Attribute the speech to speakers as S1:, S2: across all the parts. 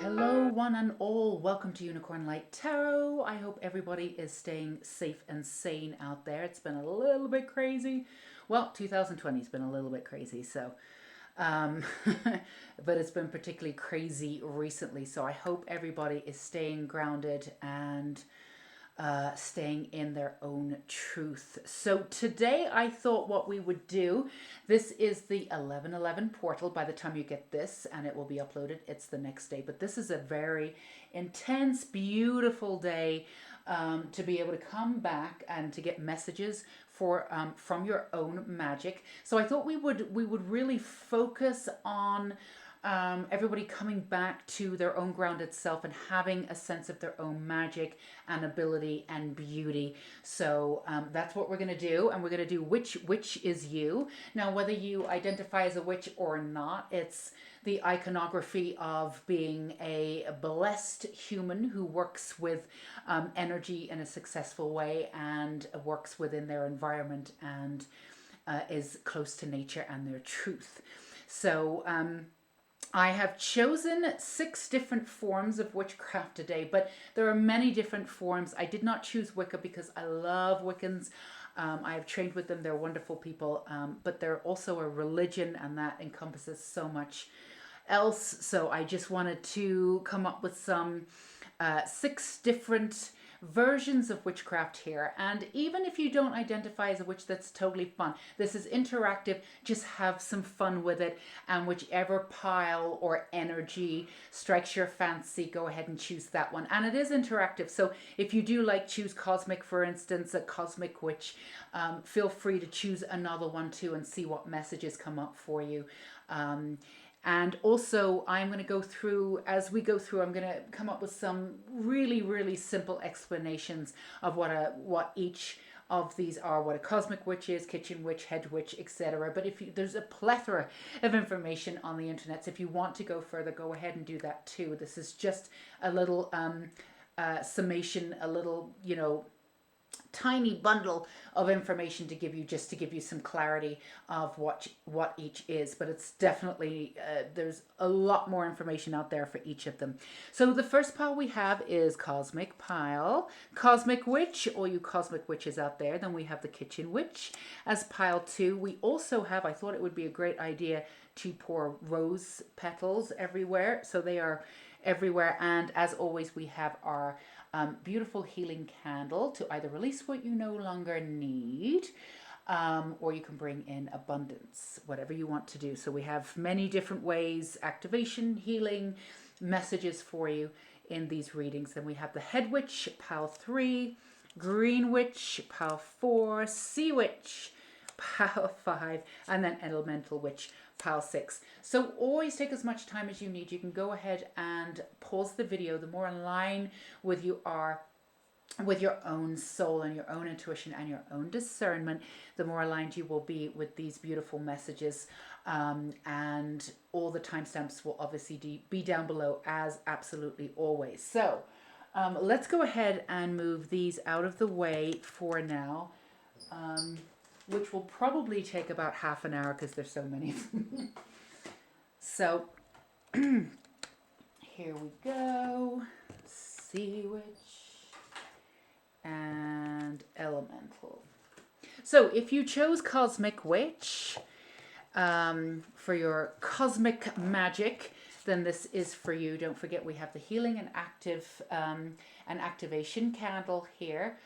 S1: Hello, one and all. Welcome to Unicorn Light Tarot. I hope everybody is staying safe and sane out there. It's been a little bit crazy. Well, 2020 has been a little bit crazy, so um, but it's been particularly crazy recently. So I hope everybody is staying grounded and staying in their own truth. So today I thought what we would do, this is the 1111 portal. By the time you get this, and it will be uploaded, it's the next day. But this is a very intense, beautiful day to be able to come back and to get messages for from your own magic. So I thought we would really focus on everybody coming back to their own grounded self and having a sense of their own magic and ability and beauty. So that's what we're going to do. And we're going to do which is you. Now, whether you identify as a witch or not, it's the iconography of being a blessed human who works with energy in a successful way and works within their environment and is close to nature and their truth. So, I have chosen 6 different forms of witchcraft today, but there are many different forms. I did not choose Wicca because I love Wiccans. I have trained with them. They're wonderful people, but they're also a religion, and that encompasses so much else. So I just wanted to come up with some 6 different versions of witchcraft here. And even if you don't identify as a witch, that's totally fun. This is interactive. Just have some fun with it, and whichever pile or energy strikes your fancy, go ahead and choose that one. And it is interactive, so if you do like choose cosmic, for instance, a cosmic witch, feel free to choose another one too and see what messages come up for you. And also, I'm going to go through, as we go through, I'm going to come up with some really, really simple explanations of what each of these are, what a cosmic witch is, kitchen witch, hedge witch, etc. But there's a plethora of information on the internet. So if you want to go further, go ahead and do that too. This is just a little summation, a little, tiny bundle of information to give you, just to give you some clarity of what each is. But it's definitely there's a lot more information out there for each of them. So the first pile we have is cosmic pile, cosmic witch, all you cosmic witches out there. Then we have the kitchen witch as pile 2. We also have, I thought it would be a great idea to pour rose petals everywhere, so they are everywhere. And as always, we have our beautiful healing candle to either release what you no longer need, or you can bring in abundance, whatever you want to do. So we have many different ways, activation, healing, messages for you in these readings. Then we have the head witch, pile 3, green witch, pile 4, sea witch, pile 5, and then elemental witch, pile 6. So always take as much time as you need. You can go ahead and pause the video. The more in line with you are with your own soul and your own intuition and your own discernment, the more aligned you will be with these beautiful messages. And all the timestamps will obviously be down below, as absolutely always. So let's go ahead and move these out of the way for now. Which will probably take about half an hour because there's so many of them. So here we go. Sea witch and elemental. So if you chose cosmic witch for your cosmic magic, then this is for you. Don't forget, we have the healing and activation candle here.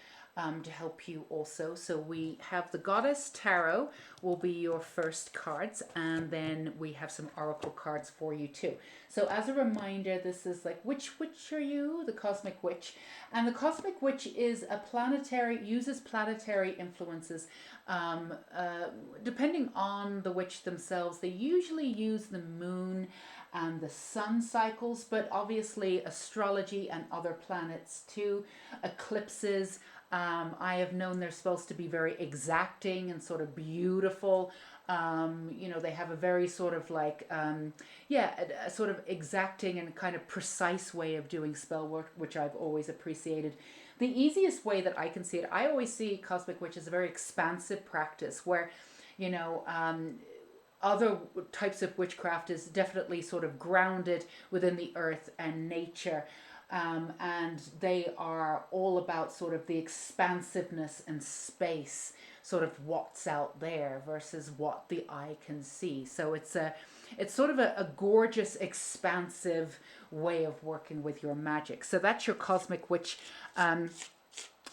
S1: To help you also. So we have the Goddess Tarot will be your first cards, and then we have some Oracle cards for you too. So as a reminder, this is like, which witch are you? The Cosmic Witch. And the Cosmic Witch is uses planetary influences. Depending on the witch themselves, they usually use the moon and the sun cycles, but obviously astrology and other planets too, eclipses. I have known they're supposed to be very exacting and sort of beautiful. They have a very sort of like, a sort of exacting and kind of precise way of doing spell work, which I've always appreciated. The easiest way that I can see it, I always see Cosmic Witch as a very expansive practice where, other types of witchcraft is definitely sort of grounded within the earth and nature. And they are all about sort of the expansiveness and space, sort of what's out there versus what the eye can see. So it's sort of a gorgeous, expansive way of working with your magic. So that's your cosmic witch.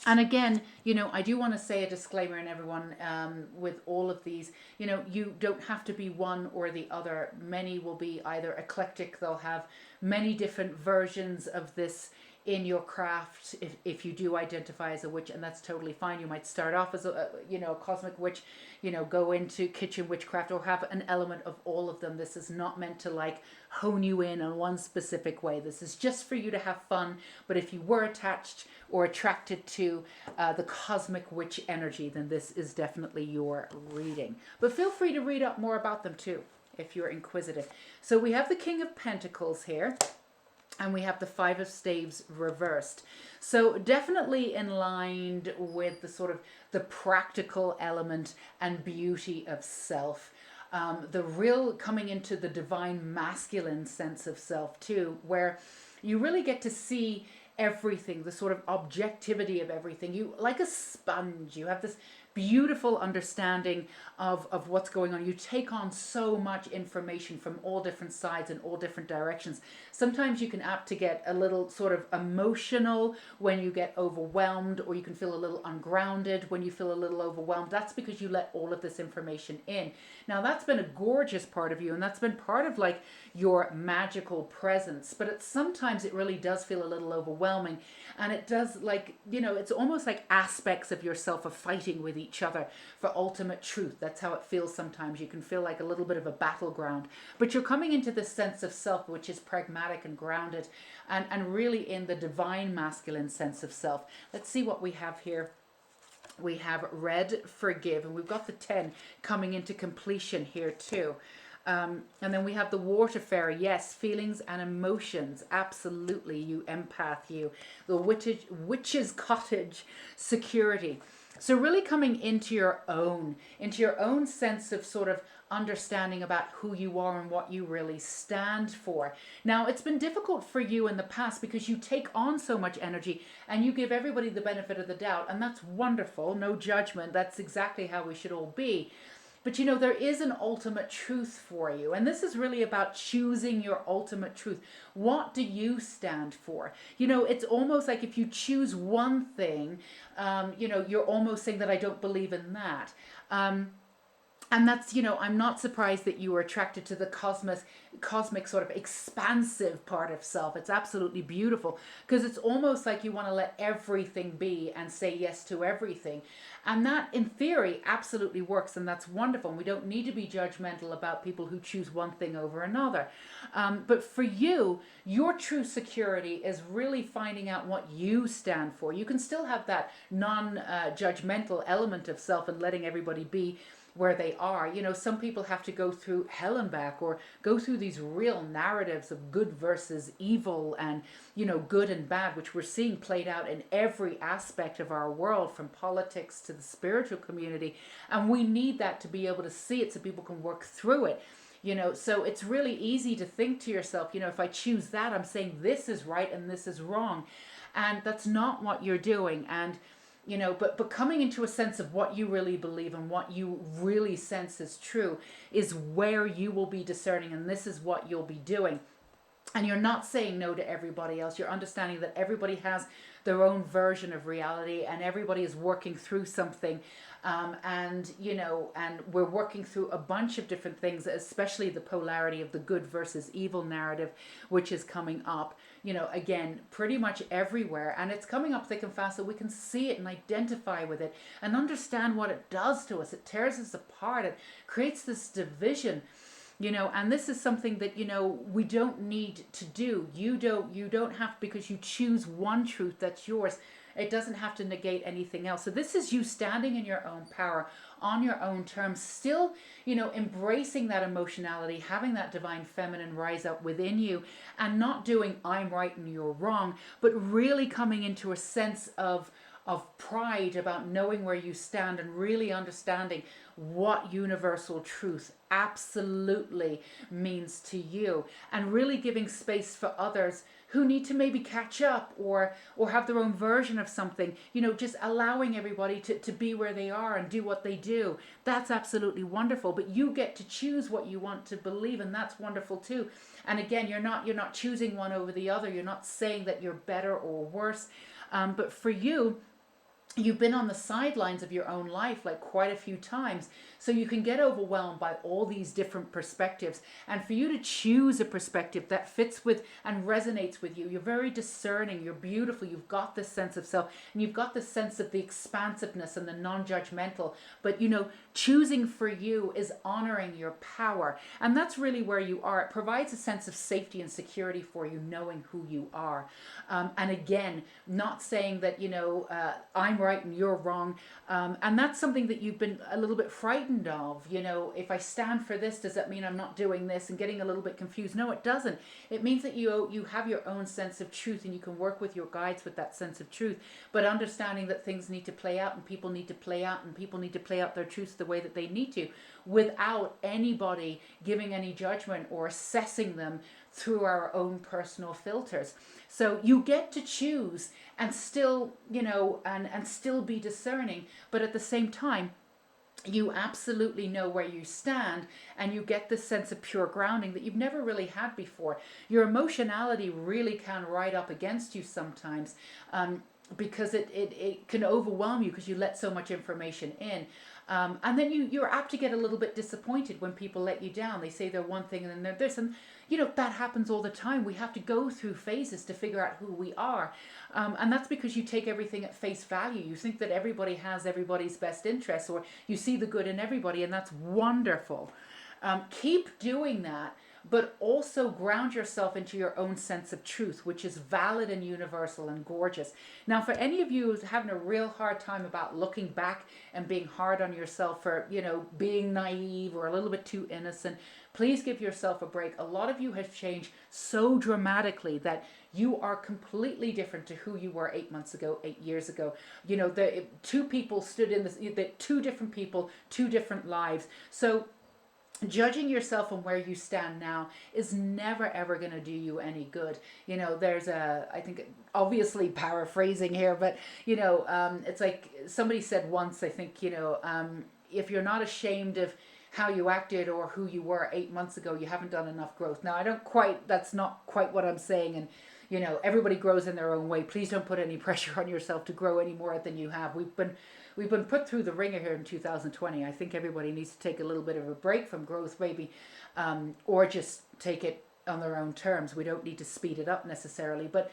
S1: And again, I do want to say a disclaimer in everyone, with all of these, you don't have to be one or the other. Many will be either eclectic, they'll have many different versions of this in your craft if you do identify as a witch, and that's totally fine. You might start off as a cosmic witch, go into kitchen witchcraft, or have an element of all of them. This is not meant to like hone you in on one specific way. This is just for you to have fun. But if you were attached or attracted to the cosmic witch energy, then this is definitely your reading. But feel free to read up more about them too if you're inquisitive. So we have the King of Pentacles here, and we have the Five of Staves reversed. So definitely in line with the sort of the practical element and beauty of self. The real coming into the divine masculine sense of self too, where you really get to see everything, the sort of objectivity of everything. You, like a sponge, you have this beautiful understanding of what's going on. You take on so much information from all different sides and all different directions. Sometimes you can apt to get a little sort of emotional when you get overwhelmed, or you can feel a little ungrounded when you feel a little overwhelmed. That's because you let all of this information in. Now that's been a gorgeous part of you, and that's been part of like your magical presence, but sometimes it really does feel a little overwhelming, and it does, like, it's almost like aspects of yourself are fighting with each other for ultimate truth. That's how it feels sometimes. You can feel like a little bit of a battleground, but you're coming into this sense of self which is pragmatic and grounded, and really in the divine masculine sense of self. Let's see what we have here. We have red, forgive, and we've got the 10 coming into completion here too. And then we have the water fairy. Yes, feelings and emotions. Absolutely, you empath, you. The witch's cottage, security. So really coming into your own sense of sort of understanding about who you are and what you really stand for. Now, it's been difficult for you in the past because you take on so much energy and you give everybody the benefit of the doubt, and that's wonderful. No judgment. That's exactly how we should all be. But there is an ultimate truth for you. And this is really about choosing your ultimate truth. What do you stand for? It's almost like if you choose one thing, you're almost saying that I don't believe in that. And that's, I'm not surprised that you were attracted to the cosmic sort of expansive part of self. It's absolutely beautiful because it's almost like you want to let everything be and say yes to everything. And that, in theory, absolutely works, and that's wonderful. And we don't need to be judgmental about people who choose one thing over another. But for you, your true security is really finding out what you stand for. You can still have that non-judgmental element of self and letting everybody be where they are. Some people have to go through hell and back, or go through these real narratives of good versus evil, and good and bad, which we're seeing played out in every aspect of our world, from politics to the spiritual community. And we need that to be able to see it so people can work through it. So it's really easy to think to yourself, if I choose that, I'm saying this is right and this is wrong, and that's not what you're doing. And but coming into a sense of what you really believe and what you really sense is true is where you will be discerning, and this is what you'll be doing. And you're not saying no to everybody else. You're understanding that everybody has their own version of reality, and everybody is working through something. And we're working through a bunch of different things, especially the polarity of the good versus evil narrative, which is coming up, again, pretty much everywhere. And it's coming up thick and fast so we can see it and identify with it and understand what it does to us. It tears us apart. It creates this division. And this is something that, we don't need to do. You don't have, because you choose one truth that's yours. It doesn't have to negate anything else. So this is you standing in your own power, on your own terms, still, embracing that emotionality, having that divine feminine rise up within you, and not doing I'm right and you're wrong, but really coming into a sense of of pride about knowing where you stand and really understanding what universal truth absolutely means to you, and really giving space for others who need to maybe catch up or have their own version of something, just allowing everybody to be where they are and do what they do. That's absolutely wonderful, but you get to choose what you want to believe, and that's wonderful too. And again, you're not choosing one over the other. You're not saying that you're better or worse, but for you, you've been on the sidelines of your own life like quite a few times, so you can get overwhelmed by all these different perspectives. And for you to choose a perspective that fits with and resonates with you, you're very discerning, you're beautiful, you've got this sense of self, and you've got this sense of the expansiveness and the non-judgmental. But choosing for you is honoring your power, and that's really where you are. It provides a sense of safety and security for you, knowing who you are. And again, not saying that I'm right and you're wrong, and that's something that you've been a little bit frightened of. If I stand for this, does that mean I'm not doing this, and getting a little bit confused? No, it doesn't. It means that you have your own sense of truth, and you can work with your guides with that sense of truth, but understanding that things need to play out, and people need to play out, and people need to play out their truths the way that they need to, without anybody giving any judgment or assessing them through our own personal filters. So you get to choose and still, and still be discerning, but at the same time, you absolutely know where you stand, and you get this sense of pure grounding that you've never really had before. Your emotionality really can ride up against you sometimes, because it can overwhelm you because you let so much information in. And then you're apt to get a little bit disappointed when people let you down. They say they're one thing and then they're this. And, that happens all the time. We have to go through phases to figure out who we are. And that's because you take everything at face value. You think that everybody has everybody's best interests, or you see the good in everybody, and that's wonderful. Keep doing that, but also ground yourself into your own sense of truth, which is valid and universal and gorgeous. Now, for any of you who's having a real hard time about looking back and being hard on yourself for, being naive or a little bit too innocent, please give yourself a break. A lot of you have changed so dramatically that you are completely different to who you were 8 months ago, 8 years ago. The two people stood in this, two different people, two different lives. So judging yourself on where you stand now is never ever going to do you any good. There's I think, obviously paraphrasing here, but it's like somebody said once, I think, if you're not ashamed of how you acted or who you were 8 months ago, you haven't done enough growth. Now, that's not quite what I'm saying. And everybody grows in their own way. Please don't put any pressure on yourself to grow any more than you have. We've been put through the ringer here in 2020. I think everybody needs to take a little bit of a break from growth, maybe, or just take it on their own terms. We don't need to speed it up necessarily. But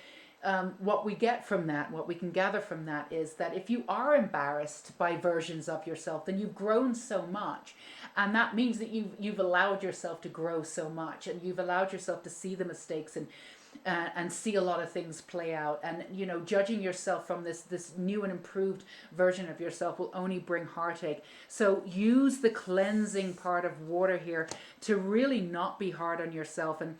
S1: what we get from that, what we can gather from that, is that if you are embarrassed by versions of yourself, then you've grown so much. And that means that you've allowed yourself to grow so much, and you've allowed yourself to see the mistakes and see a lot of things play out. And judging yourself from this new and improved version of yourself will only bring heartache. So use the cleansing part of water here to really not be hard on yourself. And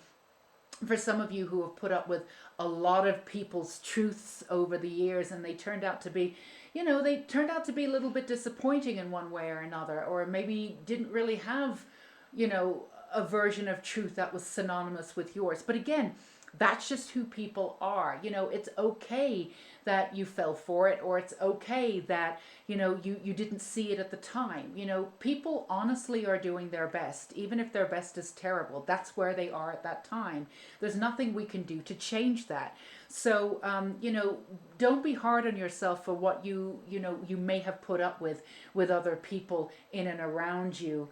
S1: for some of you who have put up with a lot of people's truths over the years, and they turned out to be a little bit disappointing in one way or another, or maybe didn't really have a version of truth that was synonymous with yours. But again, that's just who people are. It's okay that you fell for it, or it's okay that you didn't see it at the time. People honestly are doing their best, even if their best is terrible. That's where they are at that time. There's nothing we can do to change that. So don't be hard on yourself for what you may have put up with other people in and around you,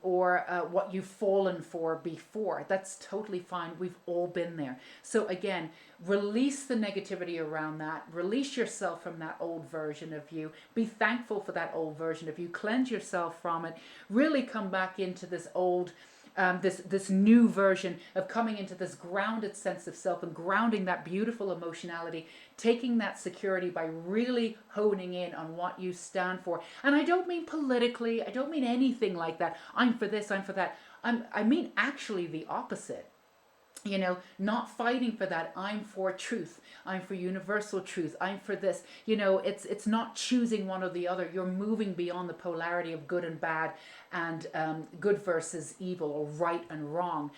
S1: or what you've fallen for before. That's totally fine. We've all been there. So again, release the negativity around that. Release yourself from that old version of you. Be thankful for that old version of you. Cleanse yourself from it. Really come back into this old, this new version of coming into this grounded sense of self, and grounding that beautiful emotionality, taking that security by really honing in on what you stand for. And I don't mean politically, I don't mean anything like that. I'm for this, I'm for that. I mean actually the opposite. You know, not fighting for that. I'm for truth. I'm for universal truth. I'm for this. You know, it's not choosing one or the other. You're moving beyond the polarity of good and bad, and good versus evil, or right and wrong.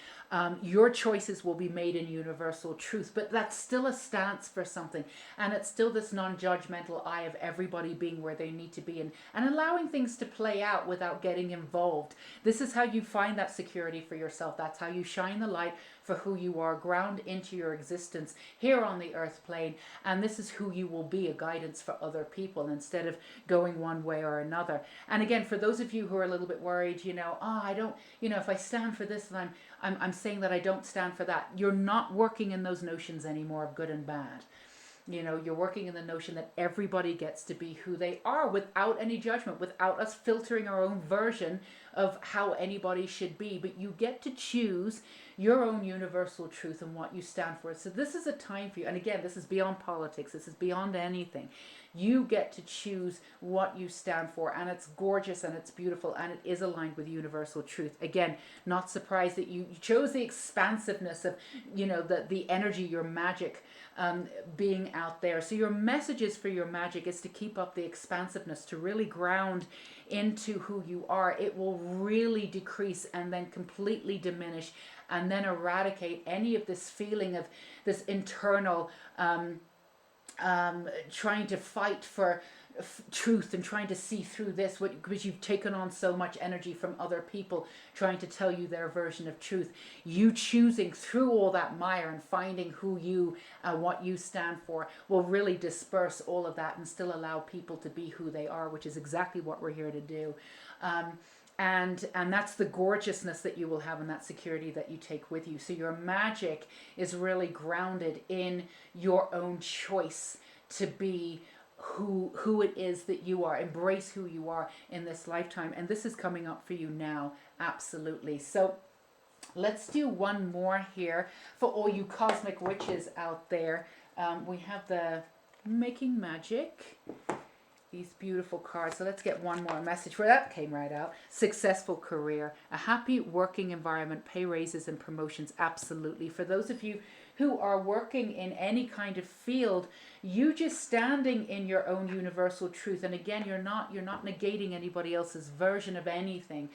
S1: Your choices will be made in universal truth, but that's still a stance for something, and it's still this non-judgmental eye of everybody being where they need to be, and allowing things to play out without getting involved. This is how you find that security for yourself. That's how you shine the light for who you are, ground into your existence here on the earth plane, and this is who you will be, a guidance for other people instead of going one way or another. And again, for those of you who are a little bit worried, you know, I don't, you know, if I stand for this, then I'm saying that I don't stand for that. You're not working in those notions anymore of good and bad. You know, you're working in the notion that everybody gets to be who they are without any judgment, without us filtering our own version of how anybody should be. But you get to choose your own universal truth and what you stand for. So this is a time for you. And again, this is beyond politics. This is beyond anything. You get to choose what you stand for, and it's gorgeous and it's beautiful, and it is aligned with universal truth. Again, not surprised that you chose the expansiveness of, you know, the energy, your magic, being out there. So your messages for your magic is to keep up the expansiveness, to really ground into who you are. It will really decrease and then completely diminish, and then eradicate any of this feeling of this internal trying to fight for truth and trying to see through this, because you've taken on so much energy from other people trying to tell you their version of truth. You choosing through all that mire and finding who you, what you stand for, will really disperse all of that and still allow people to be who they are, which is exactly what we're here to do. And that's the gorgeousness that you will have, and that security that you take with you. So your magic is really grounded in your own choice to be who it is that you are. Embrace who you are in this lifetime, and this is coming up for you now, absolutely. So let's do one more here for all you cosmic witches out there. We have the Making Magic, these beautiful cards. So let's get one more message where that came right out. Successful career, a happy working environment, pay raises and promotions. Absolutely. For those of you who are working in any kind of field, you just standing in your own universal truth. And again, you're not negating anybody else's version of anything.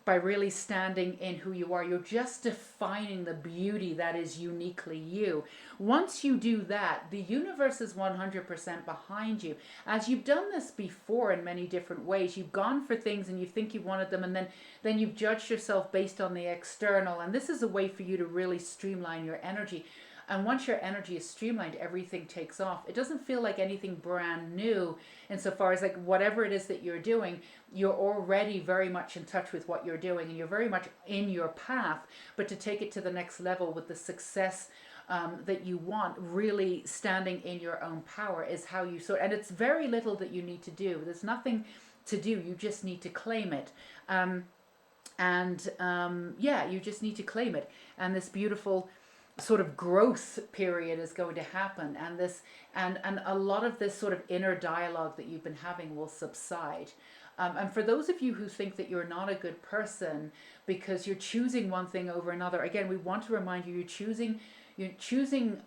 S1: By really standing in who you are, you're just defining the beauty that is uniquely you. Once you do that, the universe is 100% behind you. As you've done this before in many different ways, you've gone for things and you think you wanted them, and then you've judged yourself based on the external. And this is a way for you to really streamline your energy. And once your energy is streamlined, everything takes off. It doesn't feel like anything brand new insofar as, like, whatever it is that you're doing, you're already very much in touch with what you're doing, and you're very much in your path. But to take it to the next level with the success that you want, really standing in your own power is how you sort. And it's very little that you need to do. There's nothing to do. You just need to claim it. Yeah, you just need to claim it. And this beautiful sort of growth period is going to happen, and a lot of this sort of inner dialogue that you've been having will subside. And for those of you who think that you're not a good person because you're choosing one thing over another, again, we want to remind you, you're choosing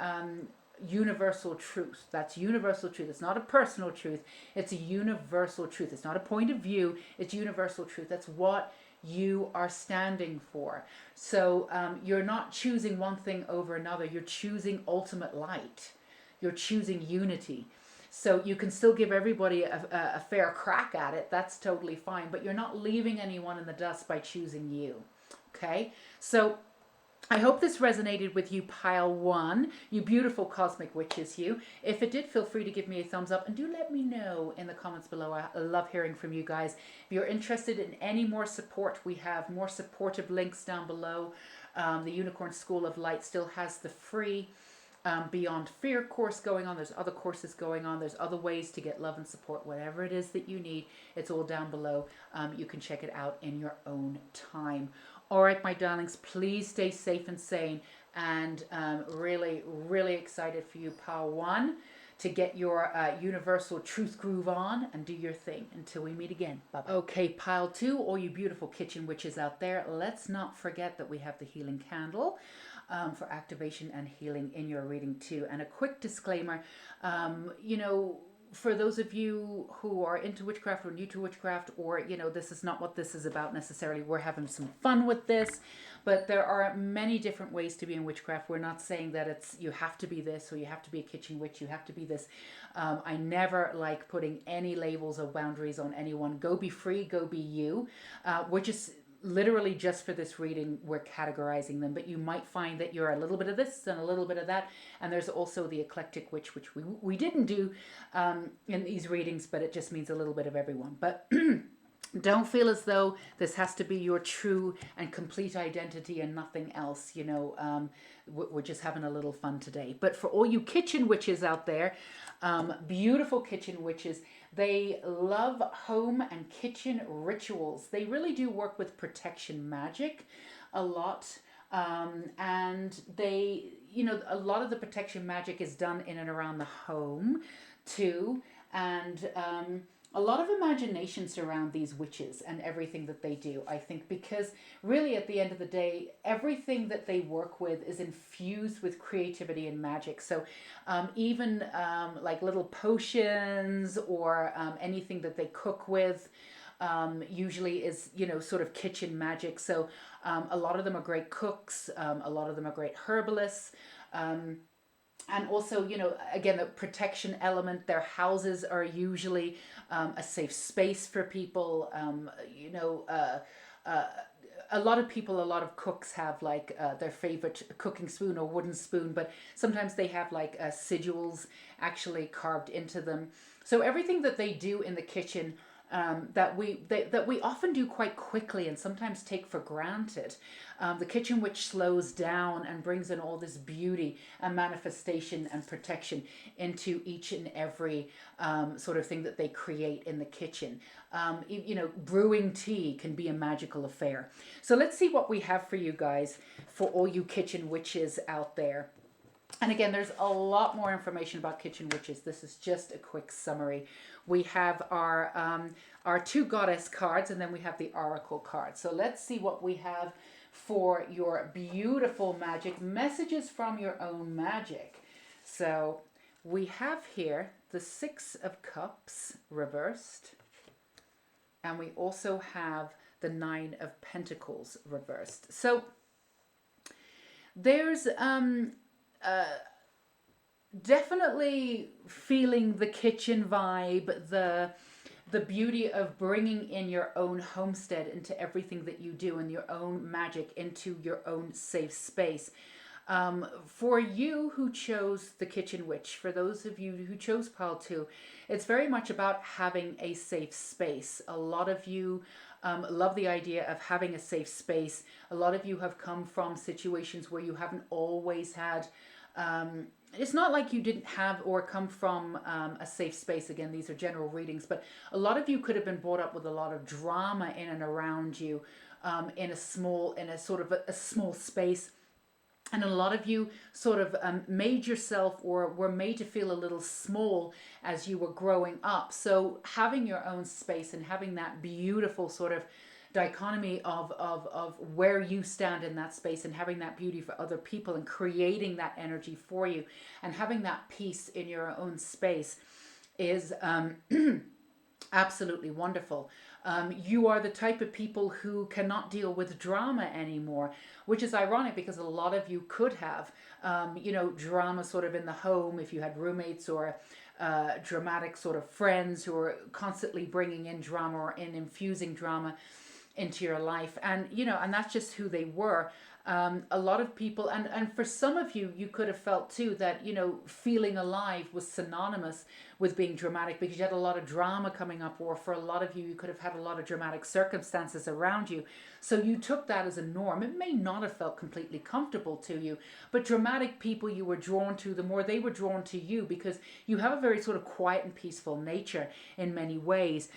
S1: universal truth. That's universal truth. It's not a personal truth. It's a universal truth. It's not a point of view. It's universal truth. That's what you are standing for. So you're not choosing one thing over another. You're choosing ultimate light. You're choosing unity. So you can still give everybody a fair crack at it. That's totally fine. But you're not leaving anyone in the dust by choosing you. Okay? So I hope this resonated with you, pile one, you beautiful cosmic witches, you. If it did, feel free to give me a thumbs up, and do let me know in the comments below. I love hearing from you guys. If you're interested in any more support, we have more supportive links down below. The Unicorn School of Light still has the free Beyond Fear course going on. There's other courses going on. There's other ways to get love and support. Whatever it is that you need, it's all down below. You can check it out in your own time. All right, my darlings, please stay safe and sane, and really, really excited for you, Power One, to get your universal truth groove on and do your thing. Until we meet again. Bye-bye. Okay, Pile Two, all you beautiful kitchen witches out there, let's not forget that we have the healing candle. for activation and healing in your reading too. And a quick disclaimer, you know, for those of you who are into witchcraft or new to witchcraft, or, you know, this is not what this is about necessarily. We're having some fun with this, but there are many different ways to be in witchcraft. We're not saying that it's, you have to be this, or you have to be a kitchen witch, you have to be this. I never like putting any labels or boundaries on anyone. Go be free, go be you, which is literally just for this reading we're categorizing them, but you might find that you're a little bit of this and a little bit of that. And there's also the eclectic witch, which we didn't do in these readings, but it just means a little bit of everyone. But don't feel as though this has to be your true and complete identity and nothing else. You know, we're just having a little fun today. But for all you kitchen witches out there, beautiful kitchen witches, they love home and kitchen rituals. They really do work with protection magic a lot. And they, you know, a lot of the protection magic is done in and around the home too. And a lot of imagination surround these witches and everything that they do, I think, because really at the end of the day, everything that they work with is infused with creativity and magic. So even like little potions or anything that they cook with usually is, you know, sort of kitchen magic. So a lot of them are great cooks. A lot of them are great herbalists. And also, you know, again, the protection element, their houses are usually a safe space for people. You know, a lot of people, a lot of cooks have like their favorite cooking spoon or wooden spoon, but sometimes they have like sigils actually carved into them. So everything that they do in the kitchen that we often do quite quickly and sometimes take for granted. The kitchen witch slows down and brings in all this beauty and manifestation and protection into each and every sort of thing that they create in the kitchen. You know, brewing tea can be a magical affair. So let's see what we have for you guys, for all you kitchen witches out there. And again, there's a lot more information about kitchen witches. This is just a quick summary. We have our two goddess cards, and then we have the oracle card. So let's see what we have for your beautiful magic, messages from your own magic. So we have here the Six of Cups reversed, and we also have the Nine of Pentacles reversed. So there's definitely feeling the kitchen vibe, the beauty of bringing in your own homestead into everything that you do, and your own magic into your own safe space. For you who chose the kitchen witch, for those of you who chose pile 2, it's very much about having a safe space. A lot of you love the idea of having a safe space. A lot of you have come from situations where you haven't always had it's not like you didn't have or come from a safe space. Again, these are general readings, but a lot of you could have been brought up with a lot of drama in and around you, in a sort of a small space. And a lot of you sort of made yourself, or were made to feel a little small as you were growing up. So having your own space and having that beautiful sort of dichotomy of where you stand in that space, and having that beauty for other people, and creating that energy for you, and having that peace in your own space is absolutely wonderful. You are the type of people who cannot deal with drama anymore, which is ironic because a lot of you could have, you know, drama sort of in the home if you had roommates, or dramatic sort of friends who are constantly bringing in drama or infusing drama into your life. And, you know, and that's just who they were. A lot of people, and for some of you, you could have felt too that, you know, feeling alive was synonymous with being dramatic, because you had a lot of drama coming up, or for a lot of you, you could have had a lot of dramatic circumstances around you. So you took that as a norm. It may not have felt completely comfortable to you, but dramatic people you were drawn to, the more they were drawn to you, because you have a very sort of quiet and peaceful nature in many ways.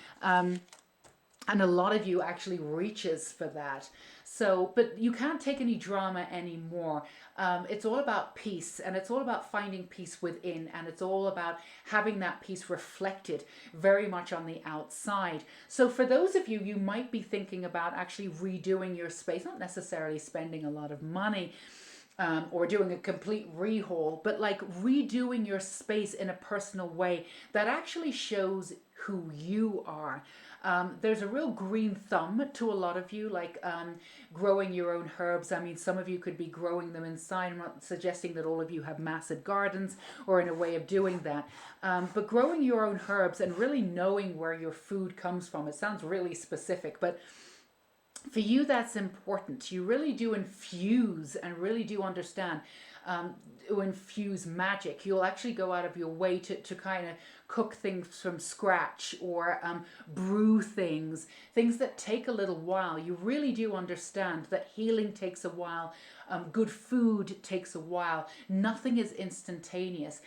S1: And a lot of you actually reaches for that. So, but you can't take any drama anymore. It's all about peace, and it's all about finding peace within, and it's all about having that peace reflected very much on the outside. So for those of you, you might be thinking about actually redoing your space, not necessarily spending a lot of money, or doing a complete rehaul, but like redoing your space in a personal way that actually shows who you are. There's a real green thumb to a lot of you, like growing your own herbs. I mean, some of you could be growing them inside. I'm not suggesting that all of you have massive gardens or in a way of doing that. But growing your own herbs and really knowing where your food comes from. It sounds really specific, but for you that's important. You really do infuse and really do understand, infuse magic. You'll actually go out of your way to kind of cook things from scratch, or brew things that take a little while. You really do understand that healing takes a while. Good food takes a while. Nothing is instantaneous.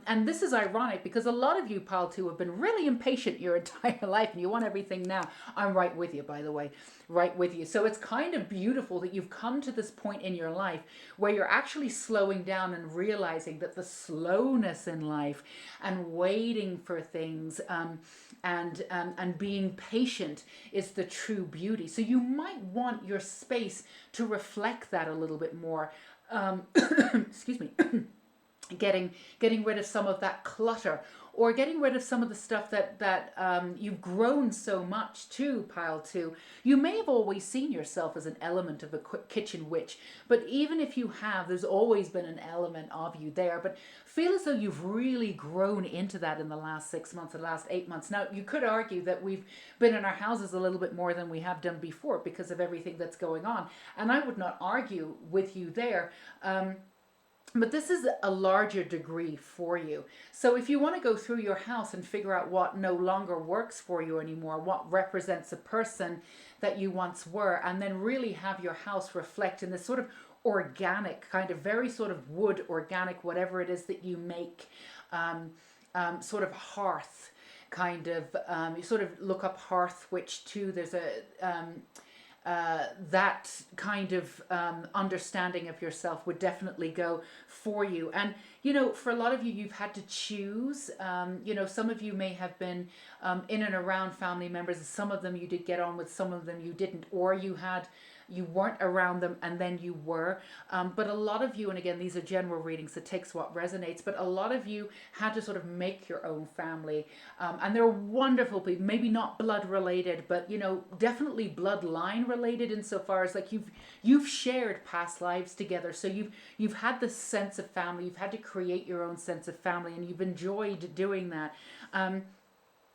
S1: And this is ironic because a lot of you, Pile 2, have been really impatient your entire life and you want everything now. I'm right with you, by the way, right with you. So it's kind of beautiful that you've come to this point in your life where you're actually slowing down and realizing that the slowness in life and waiting for things, and being patient is the true beauty. So you might want your space to reflect that a little bit more. Excuse me. Getting rid of some of that clutter, or getting rid of some of the stuff that you've grown so much to, Pile 2. You may have always seen yourself as an element of a kitchen witch, but even if you have, there's always been an element of you there. But feel as though you've really grown into that in the last 6 months, the last 8 months. Now, you could argue that we've been in our houses a little bit more than we have done before because of everything that's going on. And I would not argue with you there. But this is a larger degree for you. So if you want to go through your house and figure out what no longer works for you anymore, what represents a person that you once were, and then really have your house reflect in this sort of organic, kind of very sort of wood, organic, whatever it is that you make, sort of hearth, kind of, you sort of look up hearth witch too. There's that kind of understanding of yourself would definitely go for you. And, you know, for a lot of you, you've had to choose. You know, some of you may have been in and around family members. Some of them you did get on with, some of them you didn't, or you weren't around them and then you were. But a lot of you, and again, these are general readings, it takes what resonates, but a lot of you had to sort of make your own family. And they're wonderful people, maybe not blood related, but, you know, definitely bloodline related insofar as like you've shared past lives together. So you've had this sense of family, you've had to create your own sense of family, and you've enjoyed doing that.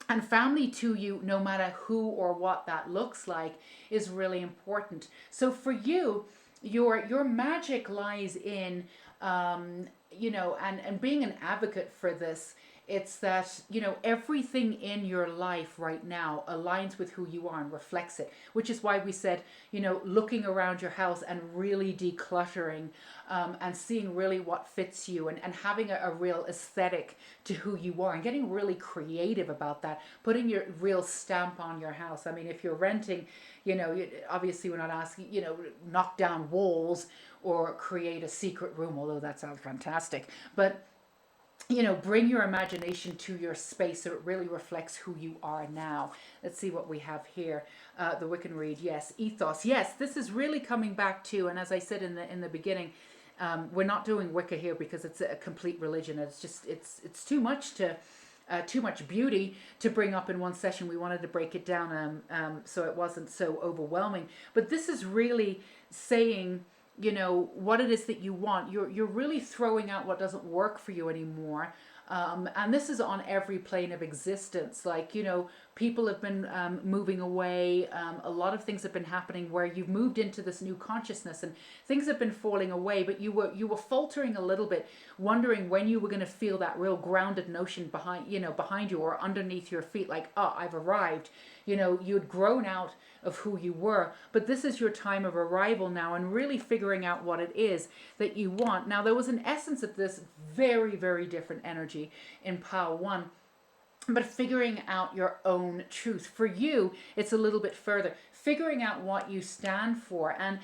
S1: And family to you, no matter who or what that looks like, is really important. So for you, your magic lies in, you know, and being an advocate for this. It's that, you know, everything in your life right now aligns with who you are and reflects it, which is why we said, you know, looking around your house and really decluttering, and seeing really what fits you, and having a real aesthetic to who you are, and getting really creative about that, putting your real stamp on your house. I mean, if you're renting, you know, obviously we're not asking, you know, knock down walls or create a secret room, although that sounds fantastic. But you know, bring your imagination to your space so it really reflects who you are now. Let's see what we have here. The Wiccan read, yes, ethos. Yes, this is really coming back to, and as I said in the beginning, we're not doing Wicca here because it's a complete religion. It's just it's too much to too much beauty to bring up in one session. We wanted to break it down so it wasn't so overwhelming. But this is really saying, you know, what it is that you want. You're really throwing out what doesn't work for you anymore. And this is on every plane of existence. Like, you know, people have been moving away. A lot of things have been happening where you've moved into this new consciousness and things have been falling away, but you were faltering a little bit, wondering when you were going to feel that real grounded notion behind you or underneath your feet, like, oh, I've arrived. You know, you'd grown out of who you were, but this is your time of arrival now, and really figuring out what it is that you want. Now, there was an essence of this very, very different energy in Pile 1, but figuring out your own truth. For you, it's a little bit further. Figuring out what you stand for, and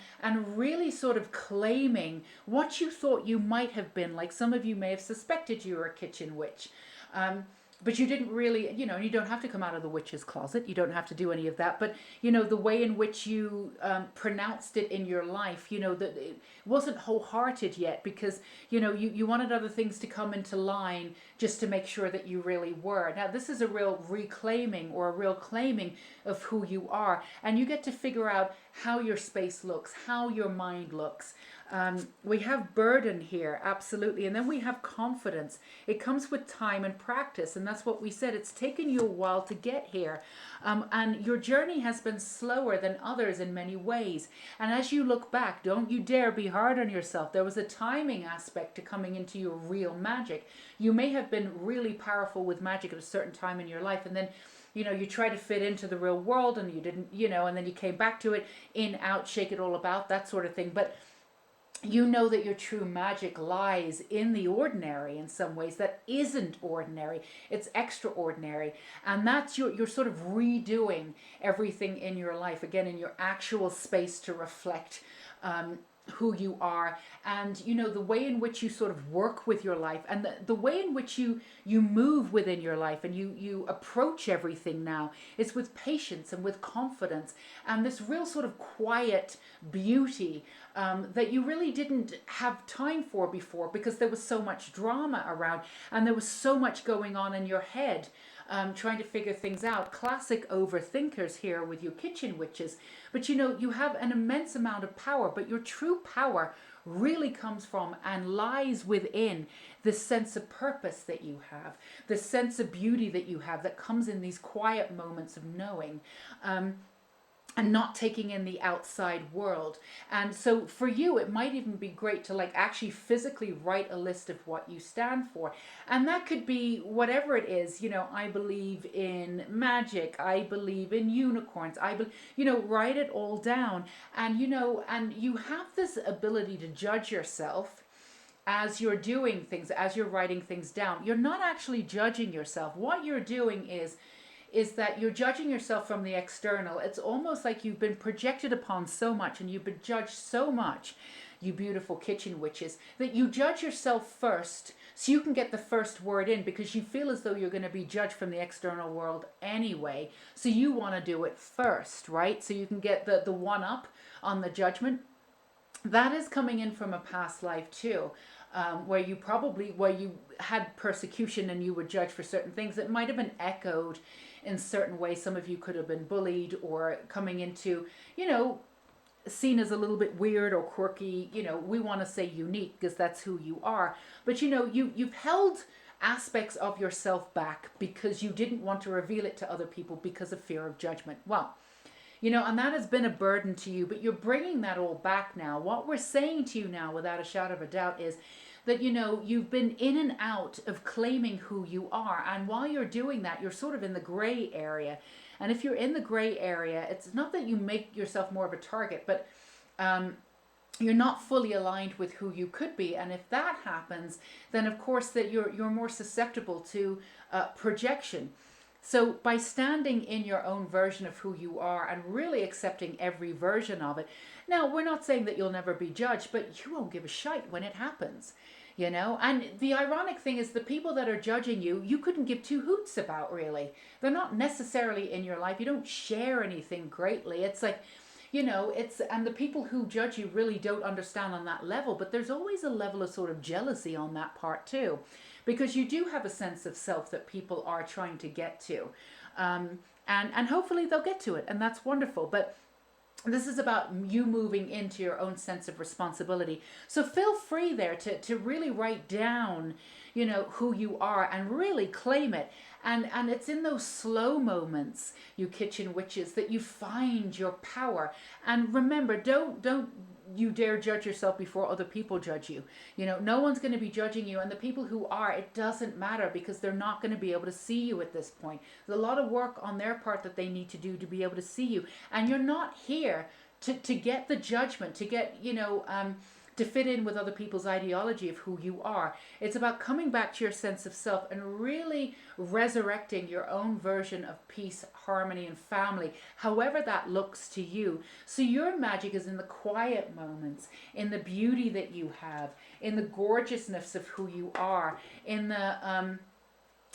S1: really sort of claiming what you thought you might have been. Like some of you may have suspected you were a kitchen witch. but you didn't really, you don't have to come out of the witch's closet. You don't have to do any of that. But, the way in which you pronounced it in your life, that it wasn't wholehearted yet because, you wanted other things to come into line just to make sure that you really were. Now, this is a real reclaiming or a real claiming of who you are. And you get to figure out how your space looks, how your mind looks. We have burden here, absolutely. And then we have confidence. It comes with time and practice. And that's what we said. It's taken you a while to get here. And your journey has been slower than others in many ways. And as you look back, don't you dare be hard on yourself. There was a timing aspect to coming into your real magic. You may have been really powerful with magic at a certain time in your life. And then you try to fit into the real world and you didn't, and then you came back to it, in, out, shake it all about, that sort of thing. But that your true magic lies in the ordinary in some ways that isn't ordinary. It's extraordinary. And that's you're sort of redoing everything in your life, again, in your actual space to reflect who you are, and the way in which you sort of work with your life, and the way in which you move within your life, and you approach everything now is with patience and with confidence and this real sort of quiet beauty that you really didn't have time for before because there was so much drama around and there was so much going on in your head. Trying to figure things out. Classic overthinkers here with your kitchen witches. But you have an immense amount of power, but your true power really comes from and lies within the sense of purpose that you have, the sense of beauty that you have that comes in these quiet moments of knowing. And not taking in the outside world. And so for you, it might even be great to actually physically write a list of what you stand for. And that could be whatever it is. I believe in magic. I believe in unicorns. Write it all down. And, and you have this ability to judge yourself as you're doing things, as you're writing things down. You're not actually judging yourself. What you're doing is that you're judging yourself from the external. It's almost like you've been projected upon so much and you've been judged so much, you beautiful kitchen witches, that you judge yourself first so you can get the first word in because you feel as though you're going to be judged from the external world anyway. So you want to do it first, right? So you can get the one up on the judgment. That is coming in from a past life too. Where you had persecution and you were judged for certain things that might have been echoed in certain ways. Some of you could have been bullied or coming into, seen as a little bit weird or quirky. We want to say unique because that's who you are. But you've held aspects of yourself back because you didn't want to reveal it to other people because of fear of judgment. Well, and that has been a burden to you, but you're bringing that all back now. What we're saying to you now, without a shadow of a doubt, is that, you've been in and out of claiming who you are. And while you're doing that, you're sort of in the gray area. And if you're in the gray area, it's not that you make yourself more of a target, but you're not fully aligned with who you could be. And if that happens, then of course that you're more susceptible to projection. So by standing in your own version of who you are and really accepting every version of it. Now, we're not saying that you'll never be judged, but you won't give a shite when it happens, And the ironic thing is the people that are judging you, you couldn't give two hoots about, really. They're not necessarily in your life. You don't share anything greatly. It's like, and the people who judge you really don't understand on that level, but there's always a level of sort of jealousy on that part too. Because you do have a sense of self that people are trying to get to. And hopefully they'll get to it. And that's wonderful. But this is about you moving into your own sense of responsibility. So feel free there to really write down, who you are and really claim it. And it's in those slow moments, you kitchen witches, that you find your power. And remember, don't you dare judge yourself before other people judge you. No one's going to be judging you, and the people who are, it doesn't matter because they're not going to be able to see you at this point. There's a lot of work on their part that they need to do to be able to see you, and you're not here to get the judgment, to get to fit in with other people's ideology of who you are. It's about coming back to your sense of self and really resurrecting your own version of peace, harmony, and family, however that looks to you. So your magic is in the quiet moments, in the beauty that you have, in the gorgeousness of who you are, in the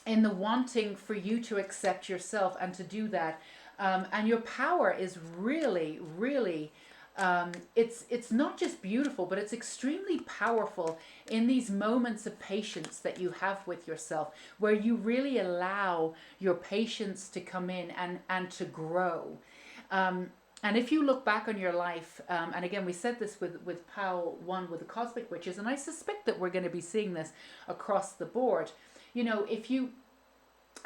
S1: in the wanting for you to accept yourself and to do that. And your power is really, really, it's not just beautiful, but it's extremely powerful in these moments of patience that you have with yourself, where you really allow your patience to come in and to grow. And if you look back on your life, and again, we said this with Powell 1 with the Cosmic Witches, and I suspect that we're going to be seeing this across the board. You know, if you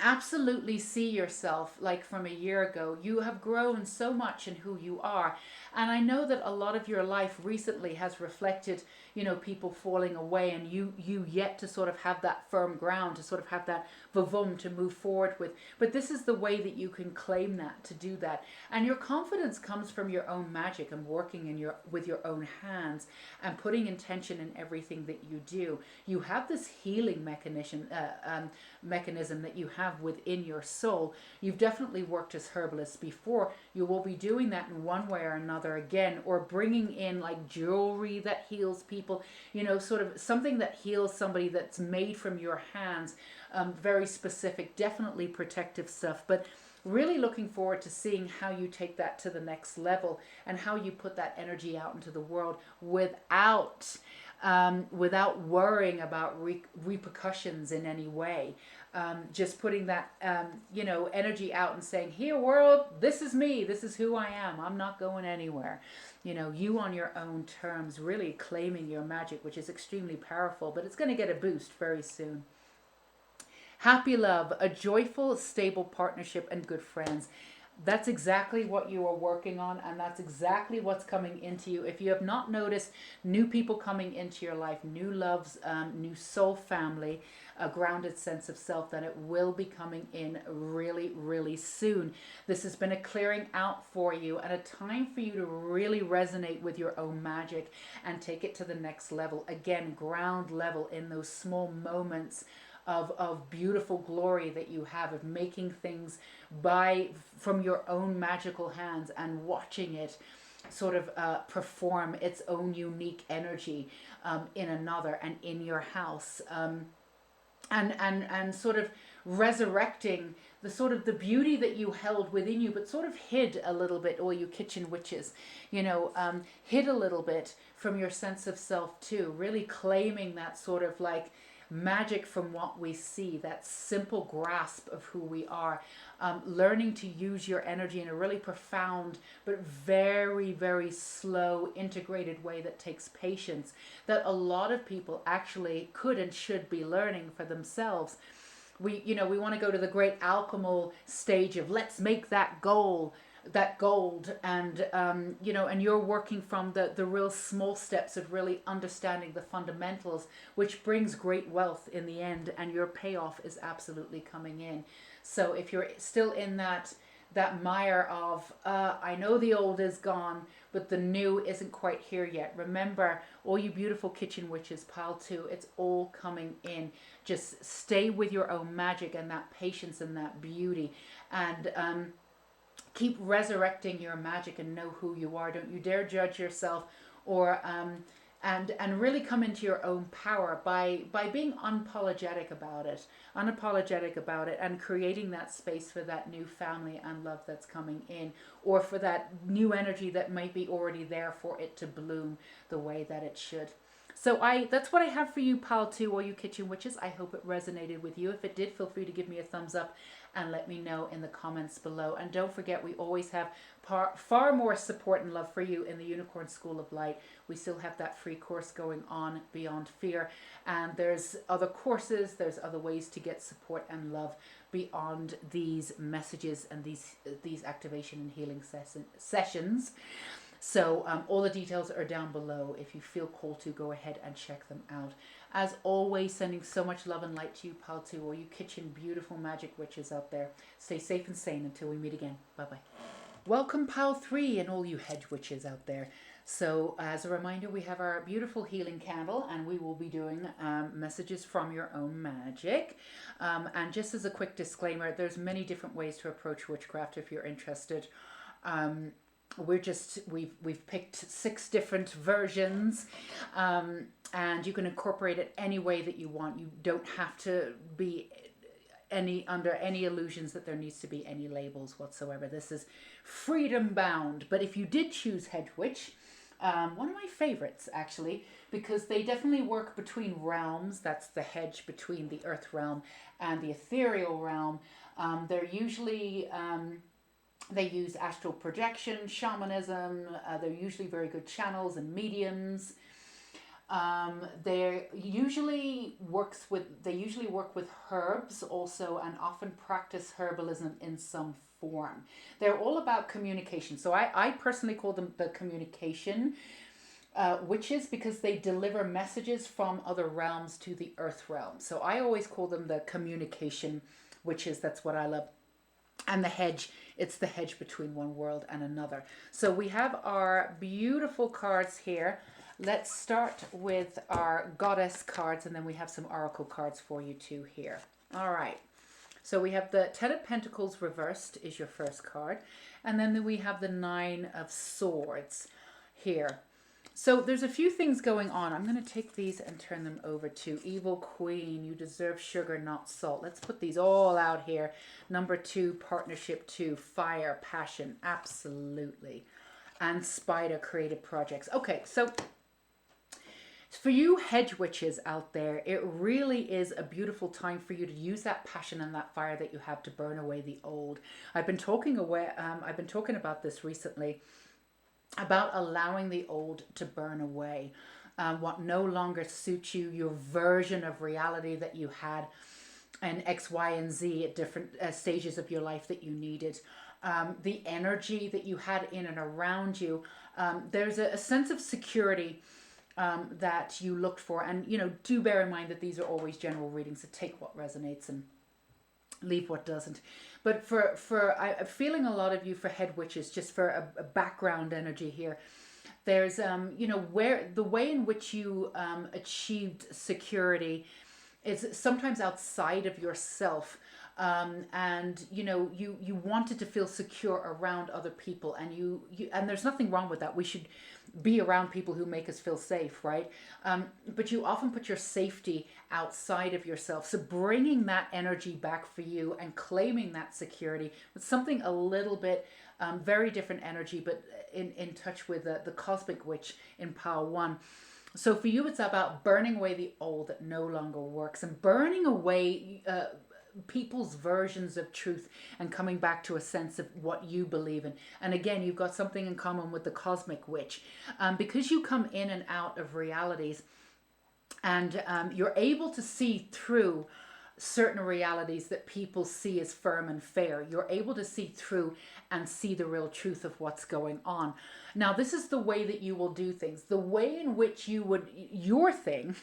S1: absolutely see yourself like from a year ago, you have grown so much in who you are. And I know that a lot of your life recently has reflected, you know, people falling away, and you yet to sort of have that firm ground, to sort of have that vavum to move forward with. But this is the way that you can claim that, to do that. And your confidence comes from your own magic and working in your with your own hands and putting intention in everything that you do. You have this healing mechanism that you have within your soul. You've definitely worked as herbalists before. You will be doing that in one way or another again, or bringing in like jewelry that heals people, you know, sort of something that heals somebody that's made from your hands. Very specific, definitely protective stuff, but really looking forward to seeing how you take that to the next level and how you put that energy out into the world without worrying about repercussions in any way. Just putting that, energy out and saying, here world, this is me, this is who I am, I'm not going anywhere. You know, you on your own terms, really claiming your magic, which is extremely powerful, but it's going to get a boost very soon. Happy love, a joyful, stable partnership, and good friends. That's exactly what you are working on, and that's exactly what's coming into you. If you have not noticed new people coming into your life, new loves, new soul family, a grounded sense of self, then it will be coming in really, really soon. This has been a clearing out for you and a time for you to really resonate with your own magic and take it to the next level. Again, ground level in those small moments of beautiful glory that you have, of making things from your own magical hands and watching it sort of perform its own unique energy in another and in your house, and sort of resurrecting the sort of the beauty that you held within you but sort of hid a little bit, all you kitchen witches, hid a little bit from your sense of self too, really claiming that sort of like magic from what we see, that simple grasp of who we are, learning to use your energy in a really profound but very, very slow, integrated way that takes patience, that a lot of people actually could and should be learning for themselves. We want to go to the great alchemical stage of let's make that gold, and and you're working from the real small steps of really understanding the fundamentals, which brings great wealth in the end, and your payoff is absolutely coming in. So if you're still in that mire of I know the old is gone but the new isn't quite here yet, remember, all you beautiful kitchen witches, pile 2, it's all coming in. Just stay with your own magic and that patience and that beauty, and keep resurrecting your magic and know who you are. Don't you dare judge yourself, or and really come into your own power by being unapologetic about it, and creating that space for that new family and love that's coming in, or for that new energy that might be already there for it to bloom the way that it should. So that's what I have for you, pile 2, all you kitchen witches. I hope it resonated with you. If it did, feel free to give me a thumbs up and let me know in the comments below. And don't forget, we always have far more support and love for you in the Unicorn School of Light. We still have that free course going on, Beyond Fear. And there's other courses, there's other ways to get support and love beyond these messages and these activation and healing sessions. So all the details are down below. If you feel called to, go ahead and check them out. As always, sending so much love and light to you, pile 2, all you kitchen beautiful magic witches out there. Stay safe and sane until we meet again. Bye-bye. Welcome, pile 3, and all you hedge witches out there. So as a reminder, we have our beautiful healing candle, and we will be doing messages from your own magic. And just as a quick disclaimer, there's many different ways to approach witchcraft if you're interested. We've picked 6 different versions, and you can incorporate it any way that you want. You don't have to be under any illusions that there needs to be any labels whatsoever. This is freedom bound. But if you did choose Hedge Witch, one of my favorites actually, because they definitely work between realms. That's the hedge between the earth realm and the ethereal realm. They're usually they use astral projection, shamanism. They're usually very good channels and mediums. They usually work with herbs also, and often practice herbalism in some form. They're all about communication. So I personally call them the communication witches, because they deliver messages from other realms to the earth realm. So I always call them the communication witches. That's what I love. And the hedge, it's the hedge between one world and another. So we have our beautiful cards here. Let's start with our goddess cards, and then we have some oracle cards for you too here. All right. So we have the Ten of Pentacles reversed is your first card. And then we have the Nine of Swords here. So there's a few things going on. I'm going to take these and turn them over to Evil Queen. You deserve sugar, not salt. Let's put these all out here. Number 2, Partnership 2, Fire, Passion, absolutely. And Spider, Creative Projects. Okay, so for you hedge witches out there, it really is a beautiful time for you to use that passion and that fire that you have to burn away the old. I've been talking about this recently, about allowing the old to burn away, what no longer suits you, your version of reality that you had, and X, Y, and Z at different stages of your life that you needed, the energy that you had in and around you. There's a sense of security that you looked for. And, do bear in mind that these are always general readings, so take what resonates and leave what doesn't. But I'm feeling a lot of you for head witches, just for a background energy here. There's, where the way in which you achieved security is sometimes outside of yourself. And you wanted to feel secure around other people, and and there's nothing wrong with that. We should be around people who make us feel safe, right? But you often put your safety outside of yourself. So bringing that energy back for you and claiming that security with something a little bit very different energy, but in touch with the cosmic witch in pile 1. So for you, it's about burning away the old that no longer works, and burning away people's versions of truth, and coming back to a sense of what you believe in. And again, you've got something in common with the cosmic witch, because you come in and out of realities, and you're able to see through certain realities that people see as firm and fair. You're able to see through and see the real truth of what's going on. Now, this is the way that you will do things. The way in which you would, your thing,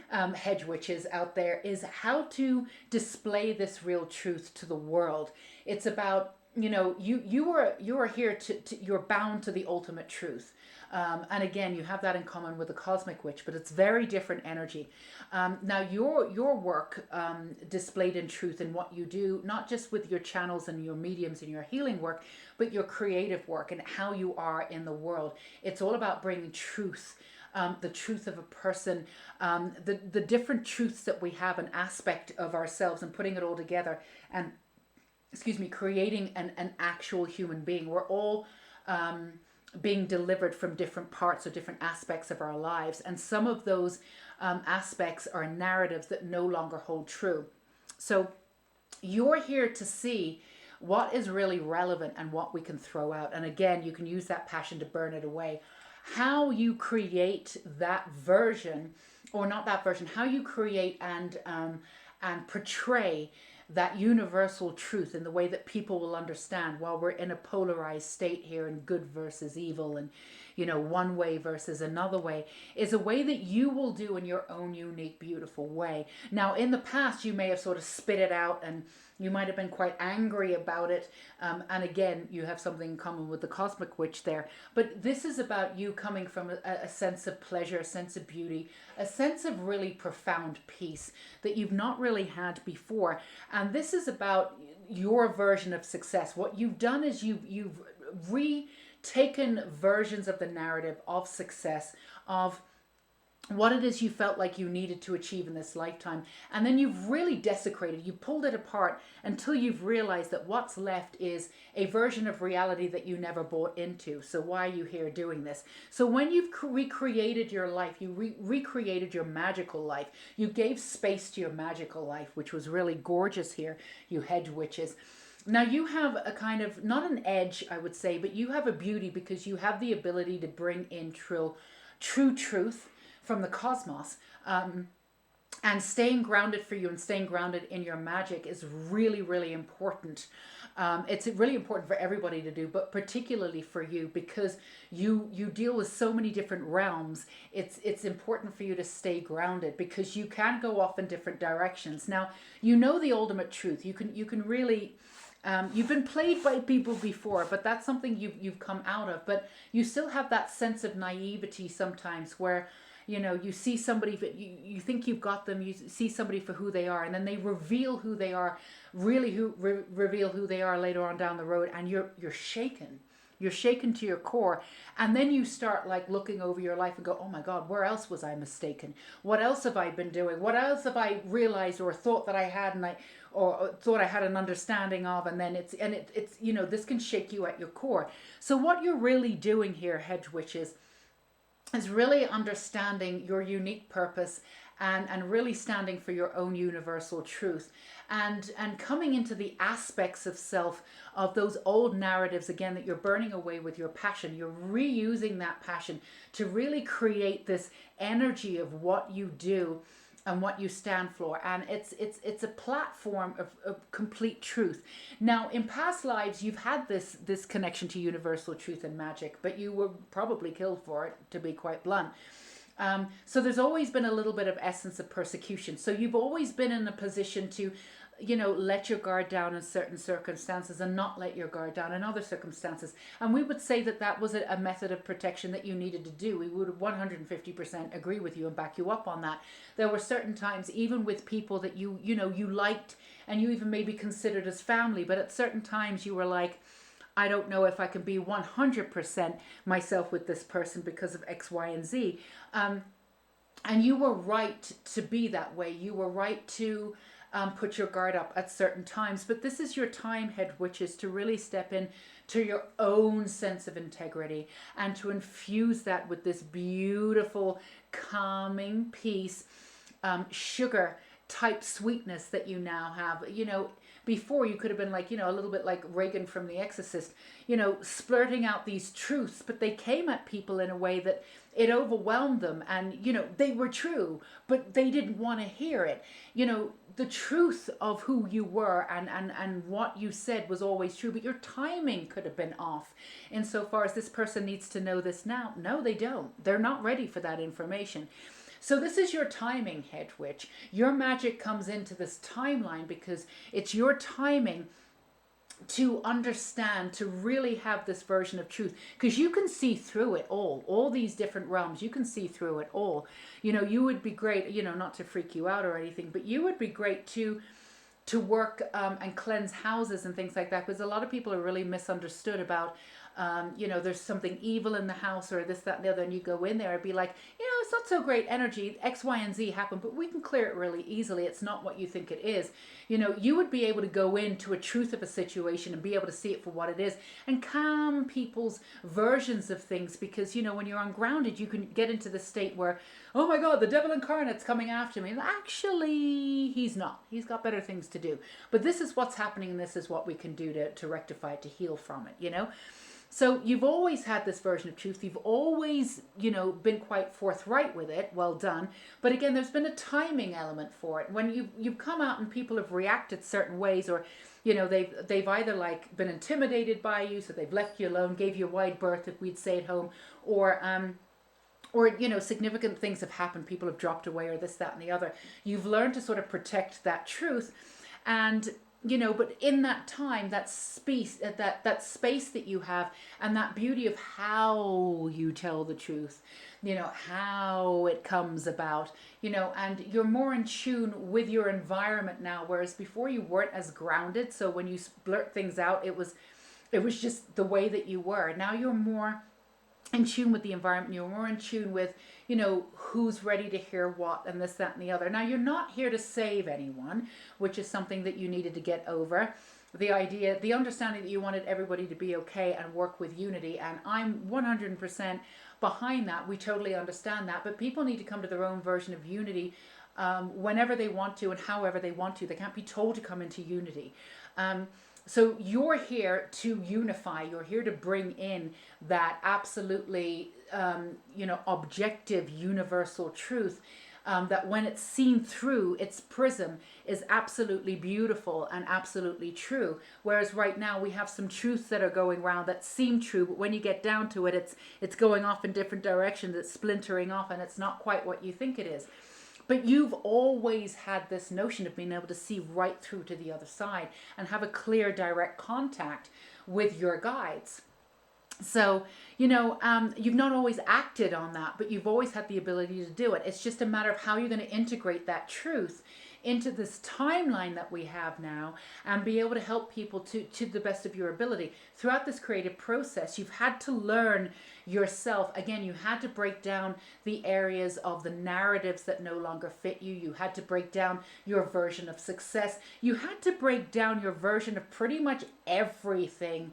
S1: hedge witches out there, is how to display this real truth to the world. It's about, you are here to you're bound to the ultimate truth. And again, you have that in common with the cosmic witch, but it's very different energy. Now, your work displayed in truth in what you do, not just with your channels and your mediums and your healing work, but your creative work and how you are in the world. It's all about bringing truth, the truth of a person, the different truths that we have, an aspect of ourselves, and putting it all together and, creating an actual human being. We're all being delivered from different parts or different aspects of our lives. And some of those aspects are narratives that no longer hold true. So you're here to see what is really relevant and what we can throw out. And again, you can use that passion to burn it away. How you create that version, or not that version, how you create and portray that universal truth in the way that people will understand, while we're in a polarized state here, in good versus evil, and one way versus another way, is a way that you will do in your own unique, beautiful way. Now, in the past, you may have sort of spit it out, and you might have been quite angry about it. And again, you have something in common with the cosmic witch there. But this is about you coming from a sense of pleasure, a sense of beauty, a sense of really profound peace that you've not really had before. And this is about your version of success. What you've done is you've retaken versions of the narrative of success, of what it is you felt like you needed to achieve in this lifetime. And then you've really desecrated, you pulled it apart until you've realized that what's left is a version of reality that you never bought into. So why are you here doing this? So when you've recreated your life, you recreated your magical life, you gave space to your magical life, which was really gorgeous here, you hedge witches. Now you have a kind of, not an edge, I would say, but you have a beauty because you have the ability to bring in true truth from the cosmos. And staying grounded for you and staying grounded in your magic is really, really important. It's really important for everybody to do, but particularly for you because you deal with so many different realms. It's important for you to stay grounded because you can go off in different directions. Now, you know the ultimate truth. You can really. You've been played by people before, but that's something you've come out of. But you still have that sense of naivety sometimes where, you see somebody, you think you've got them, you see somebody for who they are, and then they reveal who they are, really reveal who they are later on down the road, and you're shaken. You're shaken to your core. And then you start like looking over your life and go, oh my God, where else was I mistaken? What else have I been doing? What else have I realized or thought that I had or thought I had an understanding of? And then it's this can shake you at your core. So what you're really doing here, hedge witches, is really understanding your unique purpose and really standing for your own universal truth and coming into the aspects of self of those old narratives again that you're burning away with your passion. You're reusing that passion to really create this energy of what you do and what you stand for, and it's a platform of complete truth. Now, in past lives, you've had this connection to universal truth and magic, but you were probably killed for it, to be quite blunt. So there's always been a little bit of essence of persecution. So you've always been in a position to, let your guard down in certain circumstances and not let your guard down in other circumstances. And we would say that was a method of protection that you needed to do. We would 150% agree with you and back you up on that. There were certain times, even with people that you liked and you even maybe considered as family, but at certain times you were like, I don't know if I can be 100% myself with this person because of X, Y, and Z. And you were right to be that way. You were right to put your guard up at certain times. But this is your time, hedge witches, to really step in to your own sense of integrity and to infuse that with this beautiful, calming peace, sugar type sweetness that you now have. Before you could have been like, a little bit like Reagan from The Exorcist, splurting out these truths, but they came at people in a way that it overwhelmed them. And, they were true, but they didn't want to hear it. The truth of who you were and what you said was always true, but your timing could have been off insofar as this person needs to know this now. No, they don't. They're not ready for that information. So this is your timing, hedge witch. Your magic comes into this timeline because it's your timing to understand, to really have this version of truth, because you can see through it all these different realms. You can see through it all. You would be great, not to freak you out or anything, but you would be great to work and cleanse houses and things like that, because a lot of people are really misunderstood about there's something evil in the house or this, that, and the other, and you go in there and be like, it's not so great energy, X, Y, and Z happen, but we can clear it really easily. It's not what you think it is. You would be able to go into a truth of a situation and be able to see it for what it is and calm people's versions of things, because, when you're ungrounded, you can get into the state where, oh my God, the devil incarnate's coming after me. And actually, he's not. He's got better things to do. But this is what's happening, and this is what we can do to rectify it, to heal from it, So you've always had this version of truth. You've always, been quite forthright with it. Well done. But again, there's been a timing element for it. When you've come out and people have reacted certain ways, or, they've either like been intimidated by you, so they've left you alone, gave you a wide berth, if we'd say at home, or significant things have happened. People have dropped away, or this, that, and the other. You've learned to sort of protect that truth, and but in that time, that space, that space that you have, and that beauty of how you tell the truth, how it comes about, and you're more in tune with your environment now, whereas before you weren't as grounded. So when you blurt things out, it was just the way that you were. Now you're more in tune with the environment. You're more in tune with, you know, who's ready to hear what and this, that, and the other. Now, you're not here to save anyone, which is something that you needed to get over. The idea, the understanding that you wanted everybody to be okay and work with unity. And I'm 100% behind that. We totally understand that. But people need to come to their own version of unity whenever they want to and however they want to. They can't be told to come into unity. So you're here to unify. You're here to bring in that absolutely, objective, universal truth. That when it's seen through its prism is absolutely beautiful and absolutely true. Whereas right now we have some truths that are going around that seem true, but when you get down to it, it's going off in different directions. It's splintering off, and it's not quite what you think it is. But you've always had this notion of being able to see right through to the other side and have a clear, direct contact with your guides. So, you've not always acted on that, but you've always had the ability to do it. It's just a matter of how you're going to integrate that truth into this timeline that we have now and be able to help people to the best of your ability. Throughout this creative process, you've had to learn yourself. Again, you had to break down the areas of the narratives that no longer fit you. You had to break down your version of success. You had to break down your version of pretty much everything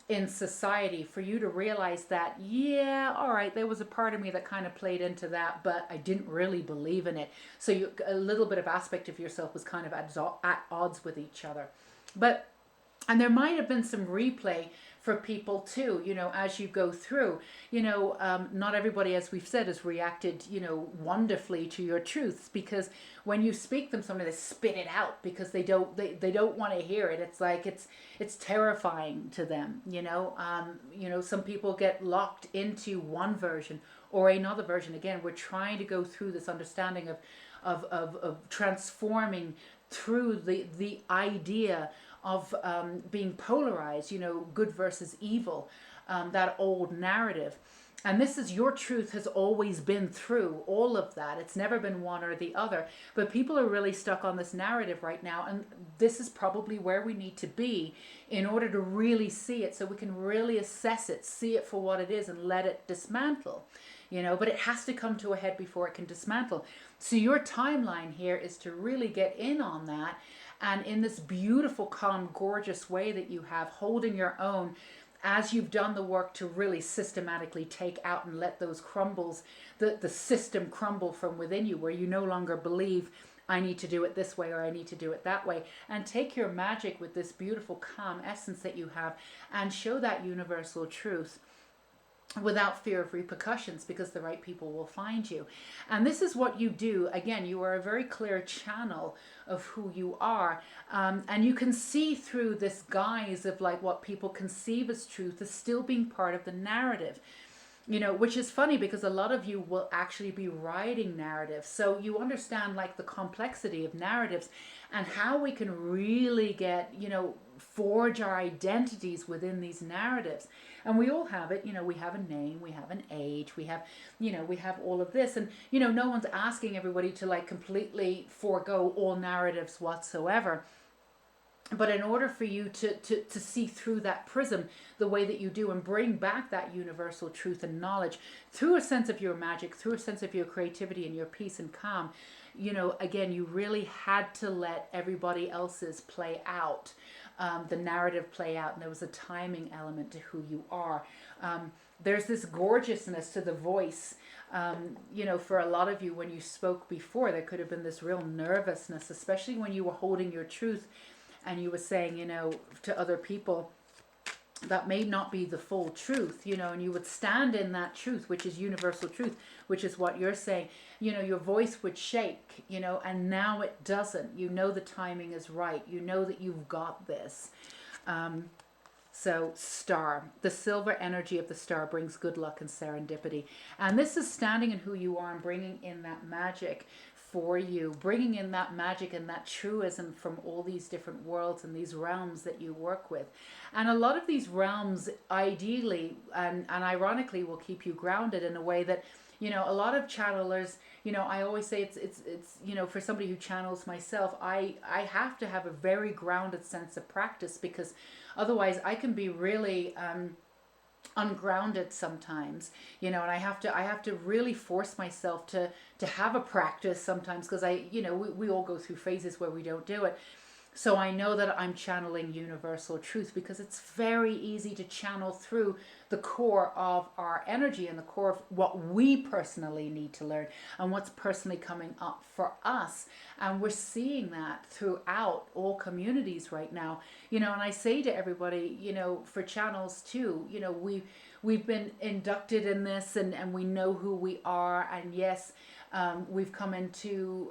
S1: in society for you to realize that, yeah, all right, there was a part of me that kind of played into that, but I didn't really believe in it. So a little bit of aspect of yourself was kind of at odds with each other. And there might have been some replay for people too, as you go through. Not everybody, as we've said, has reacted, wonderfully to your truths, because when you speak them, sometimes they spit it out because they don't want to hear it. It's like it's terrifying to them. Some people get locked into one version or another version. Again, we're trying to go through this understanding of transforming through the idea of being polarized, good versus evil, that old narrative. And this is your truth has always been through all of that. It's never been one or the other. But people are really stuck on this narrative right now. And this is probably where we need to be in order to really see it, so we can really assess it, see it for what it is, and let it dismantle. But it has to come to a head before it can dismantle. So your timeline here is to really get in on that, and in this beautiful, calm, gorgeous way that you have, holding your own as you've done the work to really systematically take out and let those crumbles, the system crumble from within you, where you no longer believe I need to do it this way or I need to do it that way, and take your magic with this beautiful, calm essence that you have and show that universal truth without fear of repercussions, because the right people will find you. And this is what you do. Again, you are a very clear channel of who you are, and you can see through this guise of like what people conceive as truth as still being part of the narrative, which is funny because a lot of you will actually be writing narratives. So you understand like the complexity of narratives and how we can really get, forge our identities within these narratives. And we all have it, we have a name, we have an age, we have, we have all of this. And, no one's asking everybody to like completely forego all narratives whatsoever. But in order for you to see through that prism the way that you do and bring back that universal truth and knowledge through a sense of your magic, through a sense of your creativity and your peace and calm, again, you really had to let everybody else's play out. The narrative play out, and there was a timing element to who you are. There's this gorgeousness to the voice. For a lot of you, when you spoke before, there could have been this real nervousness, especially when you were holding your truth and you were saying, to other people that may not be the full truth, and you would stand in that truth, which is universal truth, which is what you're saying. Your voice would shake, and now it doesn't. The timing is right. That you've got this. So star, the silver energy of the star brings good luck and serendipity. And this is standing in who you are and bringing in that magic for you, bringing in that magic and that truism from all these different worlds and these realms that you work with. And a lot of these realms ideally and ironically will keep you grounded in a way that, a lot of channelers, I always say it's for somebody who channels myself, I have to have a very grounded sense of practice, because otherwise I can be really ungrounded sometimes, you know, and I have to really force myself to have a practice sometimes, because we all go through phases where we don't do it. So I know that I'm channeling universal truth, because it's very easy to channel through the core of our energy and the core of what we personally need to learn and what's personally coming up for us. And we're seeing that throughout all communities right now. You know, and I say to everybody, you know, for channels too, you know, we've been inducted in this, and we know who we are. And yes, we've come into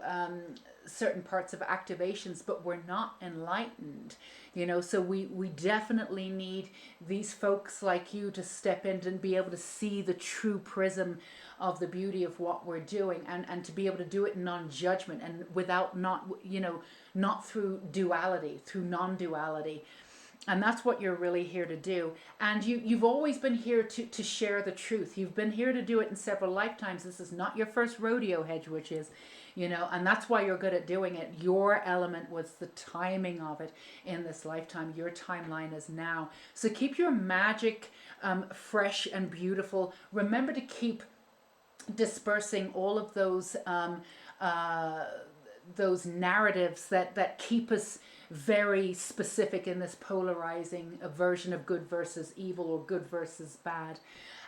S1: certain parts of activations, but we're not enlightened, you know. So we definitely need these folks like you to step in and be able to see the true prism of the beauty of what we're doing, and to be able to do it in non-judgment, and without, not, you know, not through duality, through non-duality. And that's what you're really here to do. And you've always been here to share the truth. You've been here to do it in several lifetimes. This is not your first rodeo, Hedge Witches, you know, and that's why you're good at doing it. Your element was the timing of it in this lifetime. Your timeline is now. So keep your magic fresh and beautiful. Remember to keep dispersing all of those narratives that keep us very specific in this polarizing version of good versus evil, or good versus bad,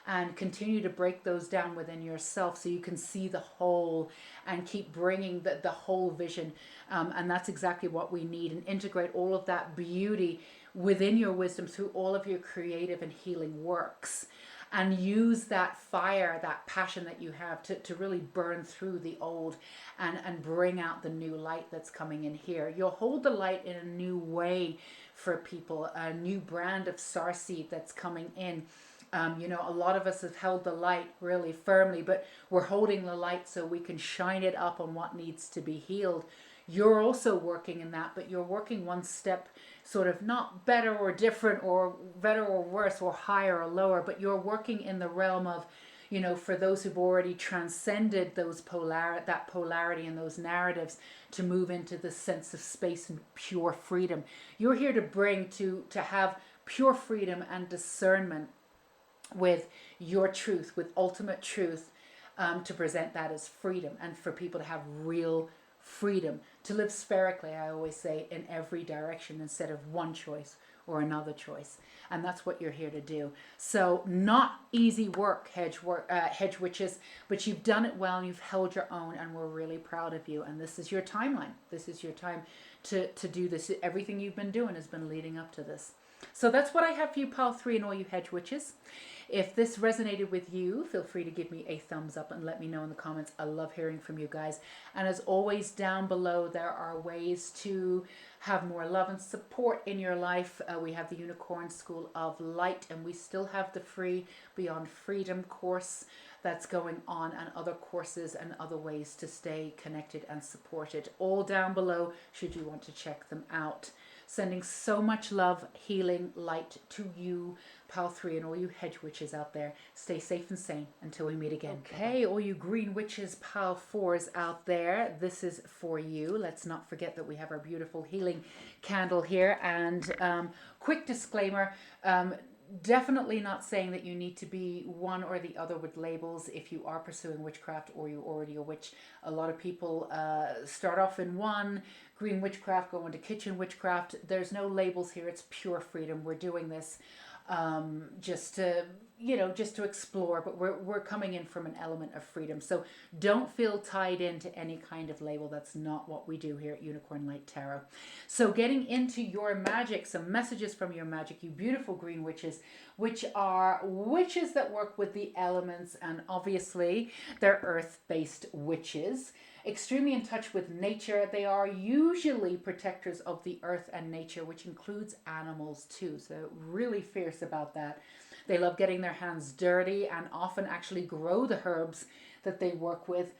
S1: and continue to break those down within yourself so you can see the whole, and keep bringing the whole vision. And that's exactly what we need, and integrate all of that beauty within your wisdom through all of your creative and healing works, and use that fire, that passion that you have to really burn through the old, and bring out the new light that's coming in here. You'll hold the light in a new way for people, a new brand of starseed that's coming in. You know, a lot of us have held the light really firmly, but we're holding the light so we can shine it up on what needs to be healed. You're also working in that, but you're working one step, sort of, not better or different, or better or worse, or higher or lower, but you're working in the realm of, you know, for those who've already transcended that polarity and those narratives, to move into the sense of space and pure freedom. You're here to bring to have pure freedom and discernment with your truth, with ultimate truth, to present that as freedom, and for people to have real freedom to live spherically, I always say, in every direction, instead of one choice or another choice. And that's what you're here to do. So not easy work, Hedge Witches, but you've done it well, and you've held your own, and we're really proud of you. And this is your timeline. This is your time to do this. Everything you've been doing has been leading up to this. So that's what I have for you, Pile 3, and all you Hedge Witches. If this resonated with you, feel free to give me a thumbs up and let me know in the comments. I love hearing from you guys. And as always, down below, there are ways to have more love and support in your life. We have the Unicorn School of Light, and we still have the free Beyond Freedom course that's going on, and other courses and other ways to stay connected and supported. All down below, should you want to check them out. Sending so much love, healing, light to you, Pile 3, and all you Hedge Witches out there. Stay safe and sane until we meet again. Okay, all you Green Witches, Pile 4s out there, this is for you. Let's not forget that we have our beautiful healing candle here. And quick disclaimer, definitely not saying that you need to be one or the other with labels if you are pursuing witchcraft or you're already a witch. A lot of people start off in one, green witchcraft, go into kitchen witchcraft. There's no labels here. It's pure freedom. We're doing this just to explore, but we're coming in from an element of freedom. So don't feel tied into any kind of label. That's not what we do here at Unicorn Light Tarot. So getting into your magic, some messages from your magic, you beautiful Green Witches, which are witches that work with the elements, and obviously they're earth-based witches. Extremely in touch with nature. They are usually protectors of the earth and nature, which includes animals too. So really fierce about that. They love getting their hands dirty, and often actually grow the herbs that they work with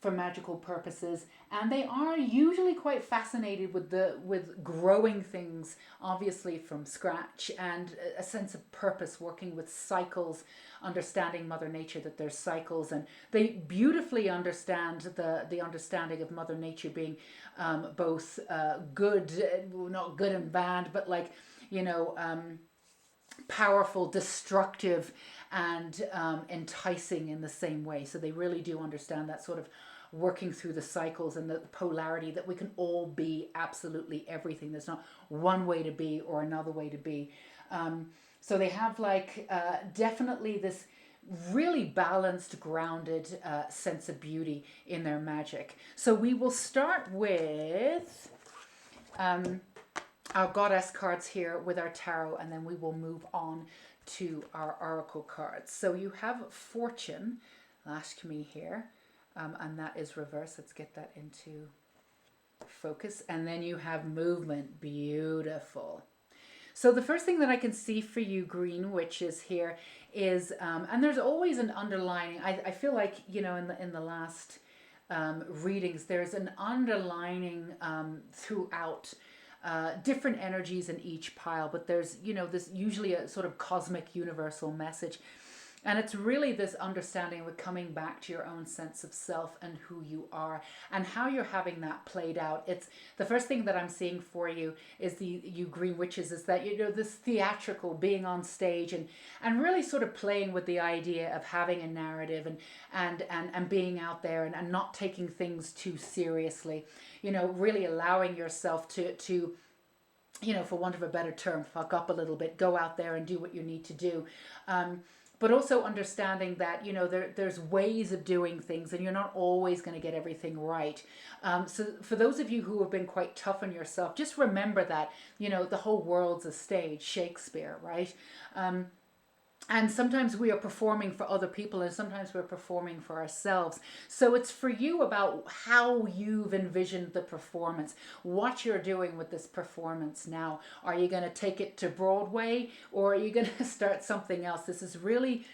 S1: for magical purposes. And they are usually quite fascinated with growing things, obviously from scratch, and a sense of purpose, working with cycles, understanding Mother Nature, that there's cycles. And they beautifully understand the understanding of Mother Nature being both good, not good and bad, but like, you know, powerful, destructive, and enticing in the same way. So they really do understand that sort of working through the cycles and the polarity, that we can all be absolutely everything. There's not one way to be or another way to be. So they have like definitely this really balanced, grounded sense of beauty in their magic. So we will start with our goddess cards here with our tarot, and then we will move on to our oracle cards. So you have fortune, ask me here, and that is reverse. Let's get that into focus. And then you have movement, beautiful. So the first thing that I can see for you, green witches, here is, and there's always an underlining. I feel like, you know, in the last readings, there's an underlining throughout different energies in each pile, but there's, you know, this usually a sort of cosmic universal message. And it's really this understanding of coming back to your own sense of self and who you are and how you're having that played out. It's the first thing that I'm seeing for you is you green witches, is that, you know, this theatrical being on stage and really sort of playing with the idea of having a narrative and being out there and not taking things too seriously, you know, really allowing yourself to you know, for want of a better term, fuck up a little bit, go out there and do what you need to do. But also understanding that, you know, there's ways of doing things and you're not always going to get everything right. So for those of you who have been quite tough on yourself, just remember that, you know, the whole world's a stage, Shakespeare, right? And sometimes we are performing for other people and sometimes we're performing for ourselves. So it's for you about how you've envisioned the performance, what you're doing with this performance now. Are you going to take it to Broadway or are you going to start something else? This is really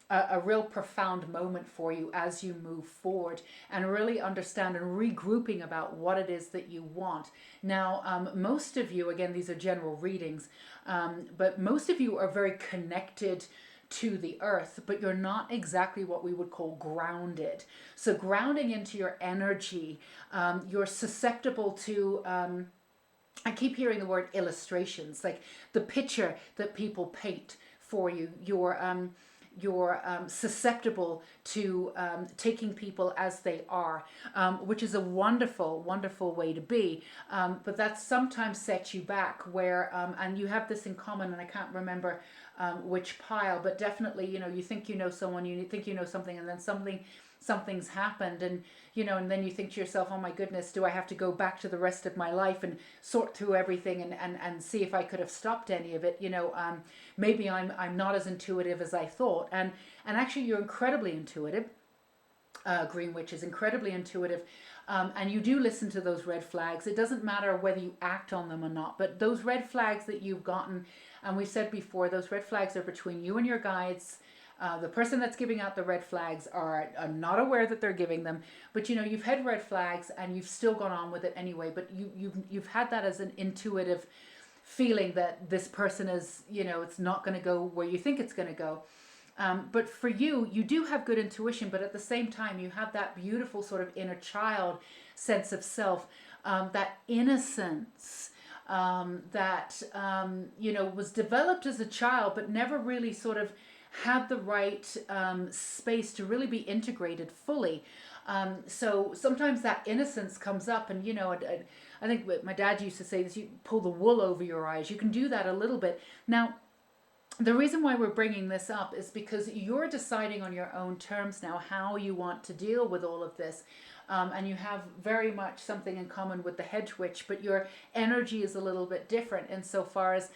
S1: a real profound moment for you as you move forward and really understand and regrouping about what it is that you want. Now, most of you, again, these are general readings, but most of you are very connected to the earth, but you're not exactly what we would call grounded. So grounding into your energy, you're susceptible to, I keep hearing the word illustrations, like the picture that people paint for you. You're susceptible to taking people as they are, which is a wonderful, wonderful way to be. But that sometimes sets you back where, and you have this in common, and I can't remember which pile, but definitely, you know, you think you know someone, you think you know something, and then something's happened, and you know, and then you think to yourself, oh my goodness, do I have to go back to the rest of my life and sort through everything and see if I could have stopped any of it? You know, maybe I'm not as intuitive as I thought, and actually you're incredibly intuitive. Green Witch is incredibly intuitive, and you do listen to those red flags. It doesn't matter whether you act on them or not, but those red flags that you've gotten, and we said before, those red flags are between you and your guides. The person that's giving out the red flags are not aware that they're giving them, but you know, you've had red flags and you've still gone on with it anyway. But you've had that as an intuitive feeling that this person is, you know, it's not going to go where you think it's going to go. But for you, you do have good intuition, but at the same time, you have that beautiful sort of inner child sense of self, that innocence that, you know, was developed as a child, but never really sort of had the right space to really be integrated fully. So sometimes that innocence comes up, and you know, I think my dad used to say this: you pull the wool over your eyes. You can do that a little bit. Now, the reason why we're bringing this up is because you're deciding on your own terms now how you want to deal with all of this. And you have very much something in common with the Hedge Witch, but your energy is a little bit different insofar as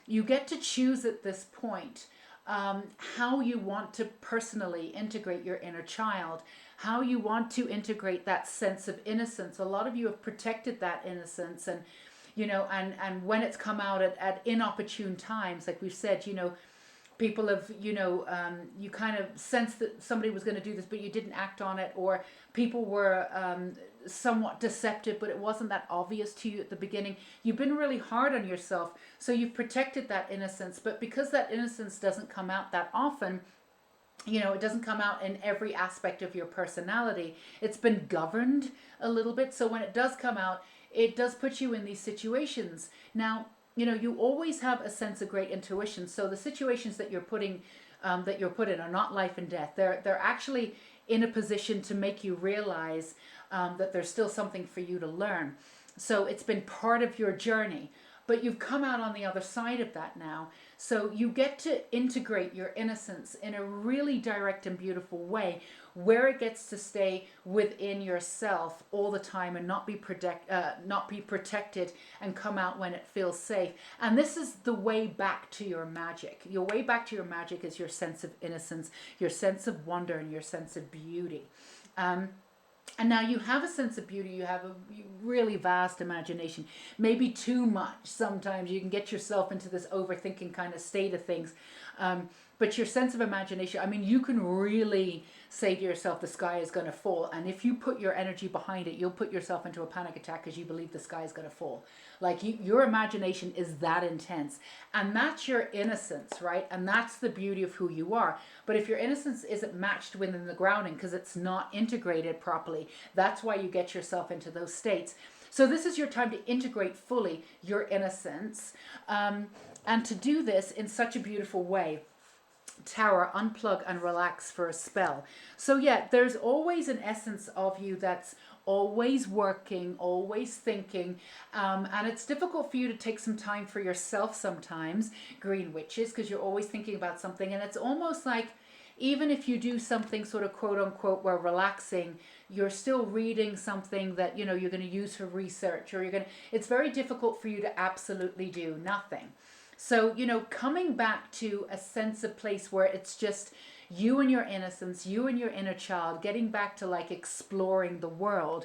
S1: you get to choose at this point how you want to personally integrate your inner child, how you want to integrate that sense of innocence. A lot of you have protected that innocence, and you know, and when it's come out at inopportune times, like we've said, you know, people have, you know, you kind of sensed that somebody was going to do this, but you didn't act on it, or people were somewhat deceptive, but it wasn't that obvious to you at the beginning. You've been really hard on yourself, so you've protected that innocence. But because that innocence doesn't come out that often, you know, it doesn't come out in every aspect of your personality. It's been governed a little bit. So when it does come out, it does put you in these situations. Now, you always have a sense of great intuition. So the situations that you're put in are not life and death. They're actually in a position to make you realize that there's still something for you to learn. So it's been part of your journey, but you've come out on the other side of that now. So you get to integrate your innocence in a really direct and beautiful way, where it gets to stay within yourself all the time and not be protected and come out when it feels safe. And this is the way back to your magic. Your way back to your magic is your sense of innocence, your sense of wonder, and your sense of beauty. And now you have a sense of beauty, you have a really vast imagination, maybe too much. Sometimes you can get yourself into this overthinking kind of state of things. But your sense of imagination, I mean, you can really say to yourself, the sky is going to fall. And if you put your energy behind it, you'll put yourself into a panic attack because you believe the sky is going to fall. Like your imagination is that intense. And that's your innocence, right? And that's the beauty of who you are. But if your innocence isn't matched within the grounding because it's not integrated properly, that's why you get yourself into those states. So this is your time to integrate fully your innocence, and to do this in such a beautiful way. Tower, unplug and relax for a spell. So yeah, there's always an essence of you that's always working, always thinking, and it's difficult for you to take some time for yourself sometimes, Green Witches, because you're always thinking about something. And it's almost like, even if you do something sort of quote unquote where relaxing, you're still reading something that you're going to use for research, or it's very difficult for you to absolutely do nothing. So, coming back to a sense of place where it's just you and your innocence, you and your inner child, getting back to like exploring the world.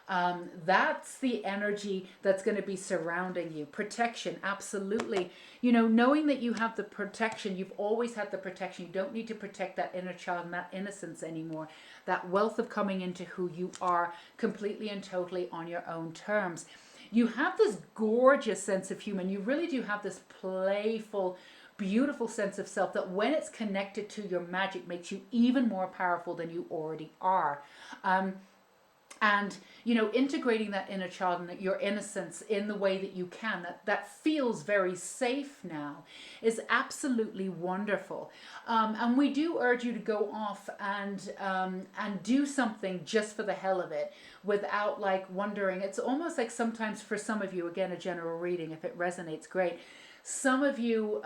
S1: That's the energy that's going to be surrounding you. Protection, absolutely. Knowing that you have the protection, you've always had the protection. You don't need to protect that inner child and that innocence anymore. That wealth of coming into who you are completely and totally on your own terms. You have this gorgeous sense of humor. You really do have this playful, beautiful sense of self that when it's connected to your magic makes you even more powerful than you already are. And integrating that inner child and your innocence in the way that you can, that feels very safe now, is absolutely wonderful. And we do urge you to go off and do something just for the hell of it, without like wondering. It's almost like sometimes for some of you, again, a general reading, if it resonates, great. Some of you,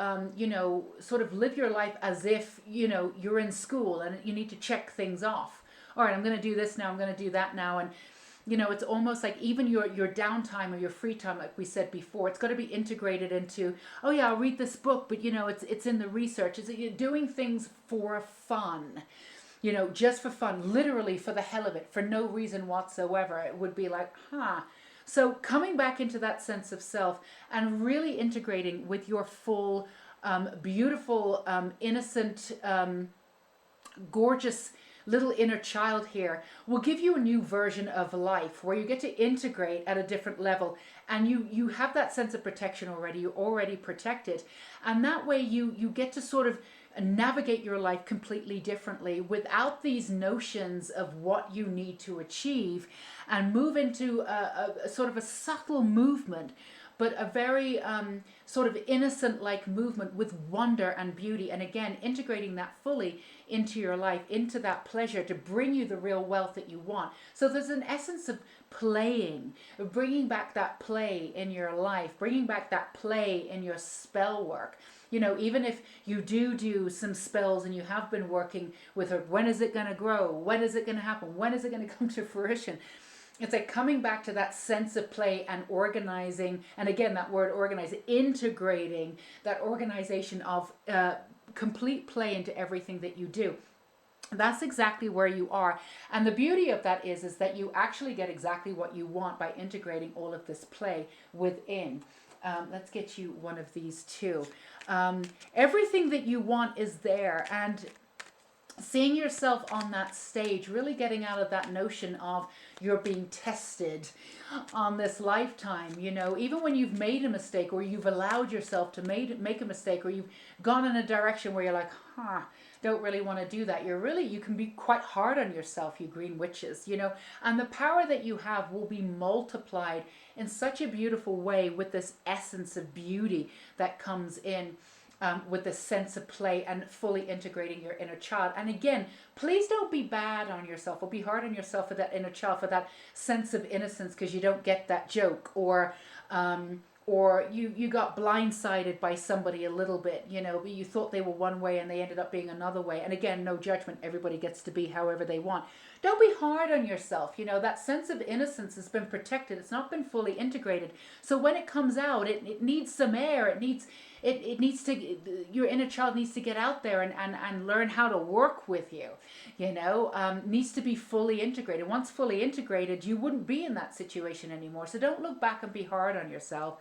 S1: sort of live your life as if, you're in school and you need to check things off. All right, I'm going to do this now, I'm going to do that now. And, it's almost like even your downtime or your free time, like we said before, it's got to be integrated into, oh yeah, I'll read this book, but, it's in the research. Is that you're doing things for fun, just for fun, literally for the hell of it, for no reason whatsoever. It would be like, So coming back into that sense of self and really integrating with your full, beautiful, innocent, gorgeous little inner child here will give you a new version of life where you get to integrate at a different level, and you have that sense of protection already. You're already protected, and that way you get to sort of navigate your life completely differently without these notions of what you need to achieve, and move into a sort of a subtle movement, but a very sort of innocent-like movement with wonder and beauty. And again, integrating that fully into your life, into that pleasure to bring you the real wealth that you want. So there's an essence of playing, of bringing back that play in your life, bringing back that play in your spell work. Even if you do some spells and you have been working with her, when is it going to grow? When is it going to happen? When is it going to come to fruition? It's like coming back to that sense of play and organizing. And again, that word organize, integrating that organization of complete play into everything that you do. That's exactly where you are. And the beauty of that is that you actually get exactly what you want by integrating all of this play within. Let's get you one of these too. Everything that you want is there. And seeing yourself on that stage, really getting out of that notion of you're being tested on this lifetime, even when you've made a mistake or you've allowed yourself to make a mistake, or you've gone in a direction where you're like, don't really want to do that. You can be quite hard on yourself, you green witches, and the power that you have will be multiplied in such a beautiful way with this essence of beauty that comes in. With this sense of play and fully integrating your inner child. And again, please don't be bad on yourself or be hard on yourself for that inner child, for that sense of innocence because you don't get that joke, or you got blindsided by somebody a little bit, but you thought they were one way and they ended up being another way. And again, no judgment. Everybody gets to be however they want. Don't be hard on yourself. That sense of innocence has been protected. It's not been fully integrated. So when it comes out, it needs some air. It needs to, your inner child needs to get out there and learn how to work with you, needs to be fully integrated. Once fully integrated, you wouldn't be in that situation anymore. So don't look back and be hard on yourself.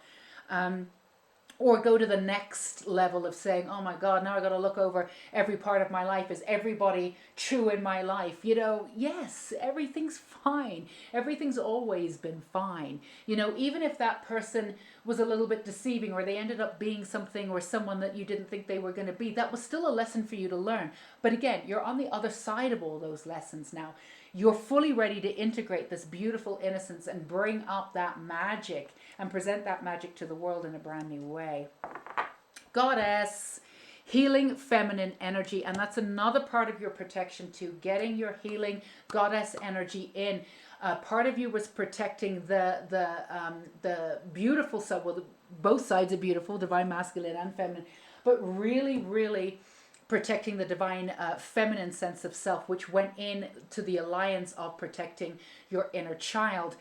S1: Or go to the next level of saying, oh my God, now I got to look over every part of my life. Is everybody true in my life? Yes, everything's fine. Everything's always been fine. Even if that person was a little bit deceiving or they ended up being something or someone that you didn't think they were going to be, that was still a lesson for you to learn. But again, you're on the other side of all those lessons now. You're fully ready to integrate this beautiful innocence and bring up that magic and present that magic to the world in a brand new way. Goddess, healing feminine energy. And that's another part of your protection too, getting your healing goddess energy in. Part of you was protecting the beautiful side. Well, both sides are beautiful, divine masculine and feminine, but really, really protecting the divine feminine sense of self, which went in to the alliance of protecting your inner child.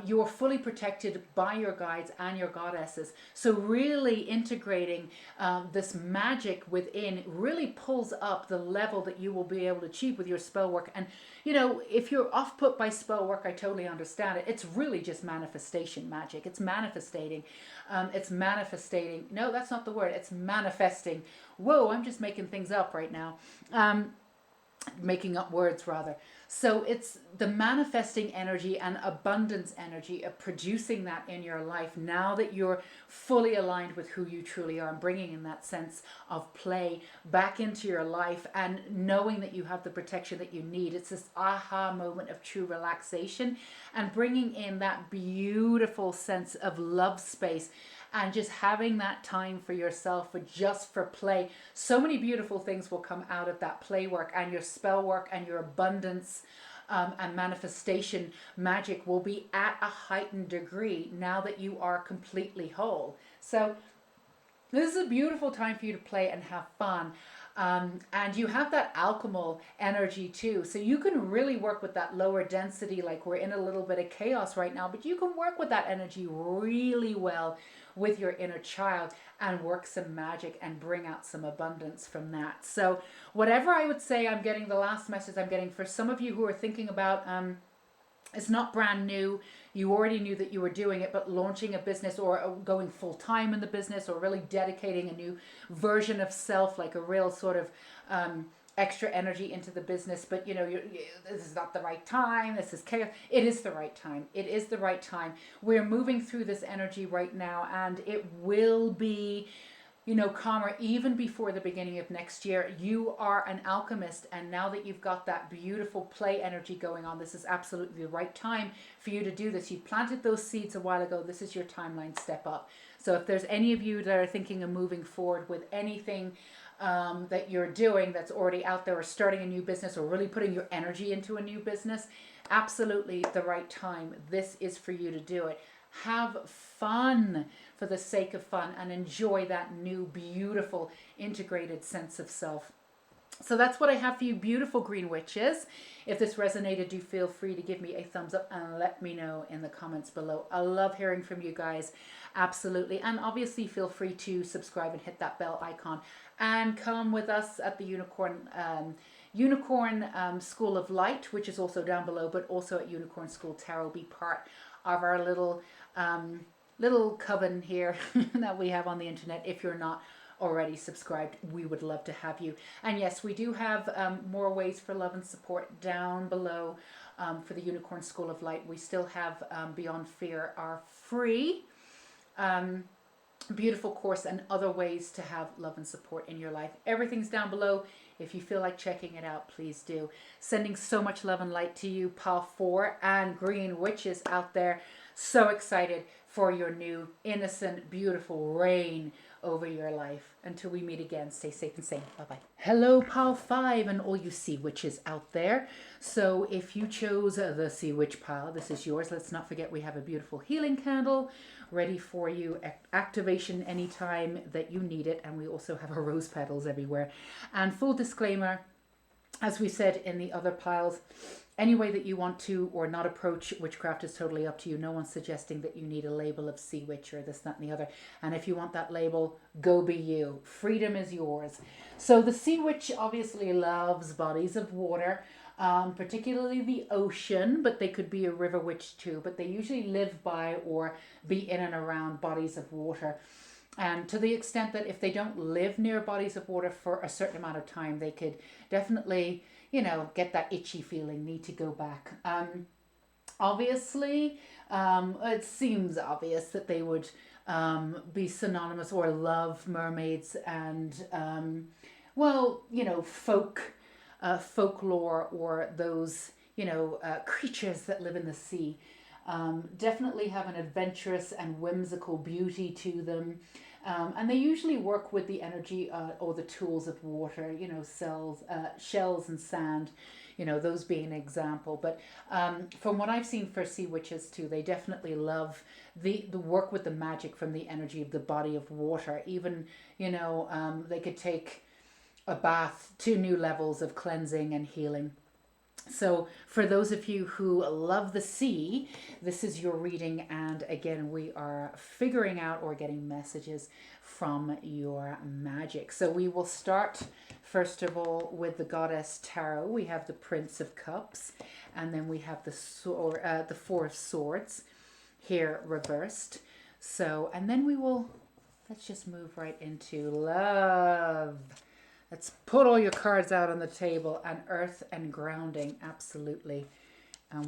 S1: You are fully protected by your guides and your goddesses. So really integrating this magic within really pulls up the level that you will be able to achieve with your spell work. And if you're off put by spell work, I totally understand it. It's really just manifestation magic. It's manifestating. No, that's not the word. It's manifesting. Whoa, I'm just making things up right now. Making up words rather. So it's the manifesting energy and abundance energy of producing that in your life now that you're fully aligned with who you truly are and bringing in that sense of play back into your life and knowing that you have the protection that you need. It's this aha moment of true relaxation and bringing in that beautiful sense of love space and just having that time for yourself, for play. So many beautiful things will come out of that play work, and your spell work and your abundance and manifestation magic will be at a heightened degree now that you are completely whole. So this is a beautiful time for you to play and have fun. And you have that alchemical energy too. So you can really work with that lower density, like we're in a little bit of chaos right now, but you can work with that energy really well with your inner child and work some magic and bring out some abundance from that. So whatever I would say, I'm getting the last message I'm getting for some of you who are thinking about, it's not brand new. You already knew that you were doing it, but launching a business or going full time in the business or really dedicating a new version of self, like a real sort of extra energy into the business. But this is not the right time. This is chaos. It is the right time. It is the right time. We're moving through this energy right now, and it will be calmer even before the beginning of next year. You are an alchemist, and now that you've got that beautiful play energy going on, this is absolutely the right time for you to do this. You planted those seeds a while ago. This is your timeline step up. So if there's any of you that are thinking of moving forward with anything that you're doing that's already out there, or starting a new business, or really putting your energy into a new business, absolutely the right time. This is for you to do it. Have fun for the sake of fun and enjoy that new, beautiful, integrated sense of self. So that's what I have for you, beautiful green witches. If this resonated, do feel free to give me a thumbs up and let me know in the comments below. I love hearing from you guys, absolutely. And obviously feel free to subscribe and hit that bell icon and come with us at the Unicorn School of Light, which is also down below, but also at Unicorn School Tarot. Be part of our little coven here that we have on the internet. If you're not already subscribed, we would love to have you. And yes, we do have more ways for love and support down below for the Unicorn School of Light. We still have Beyond Fear, our free beautiful course, and other ways to have love and support in your life. Everything's down below. If you feel like checking it out, please do. Sending so much love and light to you, Pal 4 and Green Witches out there. So excited for your new innocent, beautiful reign over your life. Until we meet again, stay safe and sane. Bye bye. Hello, Pal 5, and all you sea witches out there. So, if you chose the sea witch pile, this is yours. Let's not forget we have a beautiful healing candle ready for you. Activation anytime that you need it. And we also have our rose petals everywhere. And full disclaimer, as we said in the other piles, any way that you want to or not approach witchcraft is totally up to you. No one's suggesting that you need a label of sea witch or this, that, and the other. And if you want that label, go be you. Freedom is yours. So the sea witch obviously loves bodies of water, particularly the ocean, but they could be a river witch too. But they usually live by or be in and around bodies of water. And to the extent that if they don't live near bodies of water for a certain amount of time, they could definitely, get that itchy feeling, need to go back. Obviously, it seems obvious that they would be synonymous or love mermaids and, folklore or those, creatures that live in the sea. Definitely have an adventurous and whimsical beauty to them. And they usually work with the energy or the tools of water, shells and sand, those being an example. But from what I've seen for sea witches too, they definitely love the work with the magic from the energy of the body of water. Even, they could take a bath to new levels of cleansing and healing. So for those of you who love the sea, this is your reading. And again, we are figuring out or getting messages from your magic. So we will start, first of all, with the Goddess Tarot. We have the Prince of Cups, and then we have the Four of Swords here reversed. So, and then let's just move right into love. Let's put all your cards out on the table. And earth and grounding, absolutely.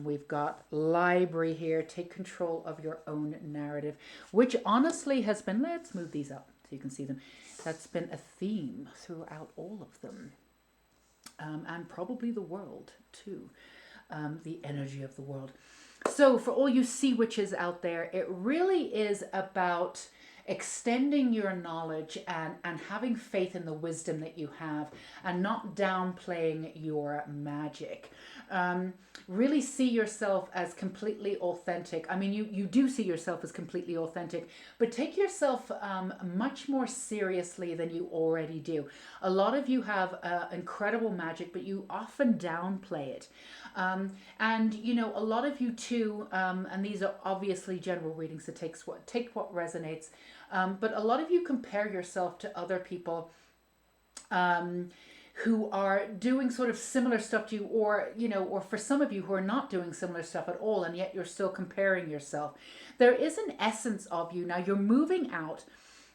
S1: We've got library here. Take control of your own narrative, which honestly has been, let's move these up so you can see them. That's been a theme throughout all of them. And probably the world too. The energy of the world. So for all you sea witches out there, it really is about extending your knowledge and having faith in the wisdom that you have and not downplaying your magic. Really see yourself as completely authentic. I mean, you do see yourself as completely authentic, but take yourself much more seriously than you already do. A lot of you have incredible magic, but you often downplay it. And, a lot of you too, and these are obviously general readings, so take what resonates. But a lot of you compare yourself to other people who are doing sort of similar stuff to you, or for some of you who are not doing similar stuff at all, and yet you're still comparing yourself. There is an essence of you. Now you're moving out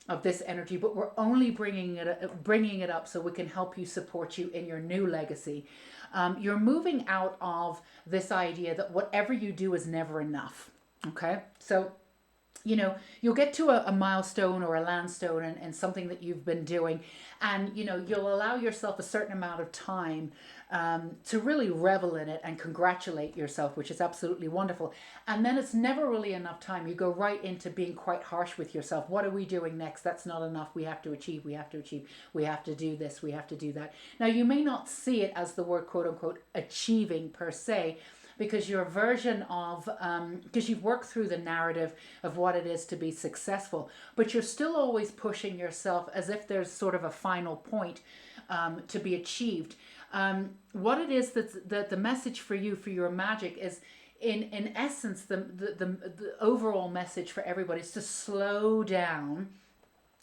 S1: of this energy, but we're only bringing it up so we can help you, support you in your new legacy. You're moving out of this idea that whatever you do is never enough. Okay, so you'll get to a milestone or a landstone and something that you've been doing, and you'll allow yourself a certain amount of time to really revel in it and congratulate yourself, which is absolutely wonderful. And then it's never really enough time. You go right into being quite harsh with yourself. What are we doing next? That's not enough. We have to achieve. We have to do this. We have to do that. Now, you may not see it as the word quote unquote achieving per se, because your version of, because you've worked through the narrative of what it is to be successful, but you're still always pushing yourself as if there's sort of a final point to be achieved. What it is that the message for you, for your magic, is in essence, the overall message for everybody is to slow down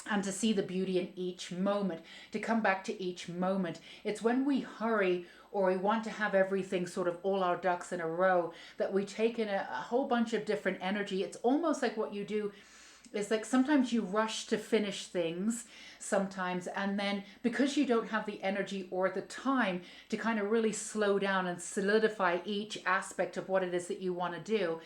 S1: and to see the beauty in each moment, to come back to each moment. It's when we hurry or we want to have everything sort of all our ducks in a row that we take in a whole bunch of different energy. It's almost like what you do It's like sometimes you rush to finish things sometimes, and then because you don't have the energy or the time to kind of really slow down and solidify each aspect of what it is that you want to do,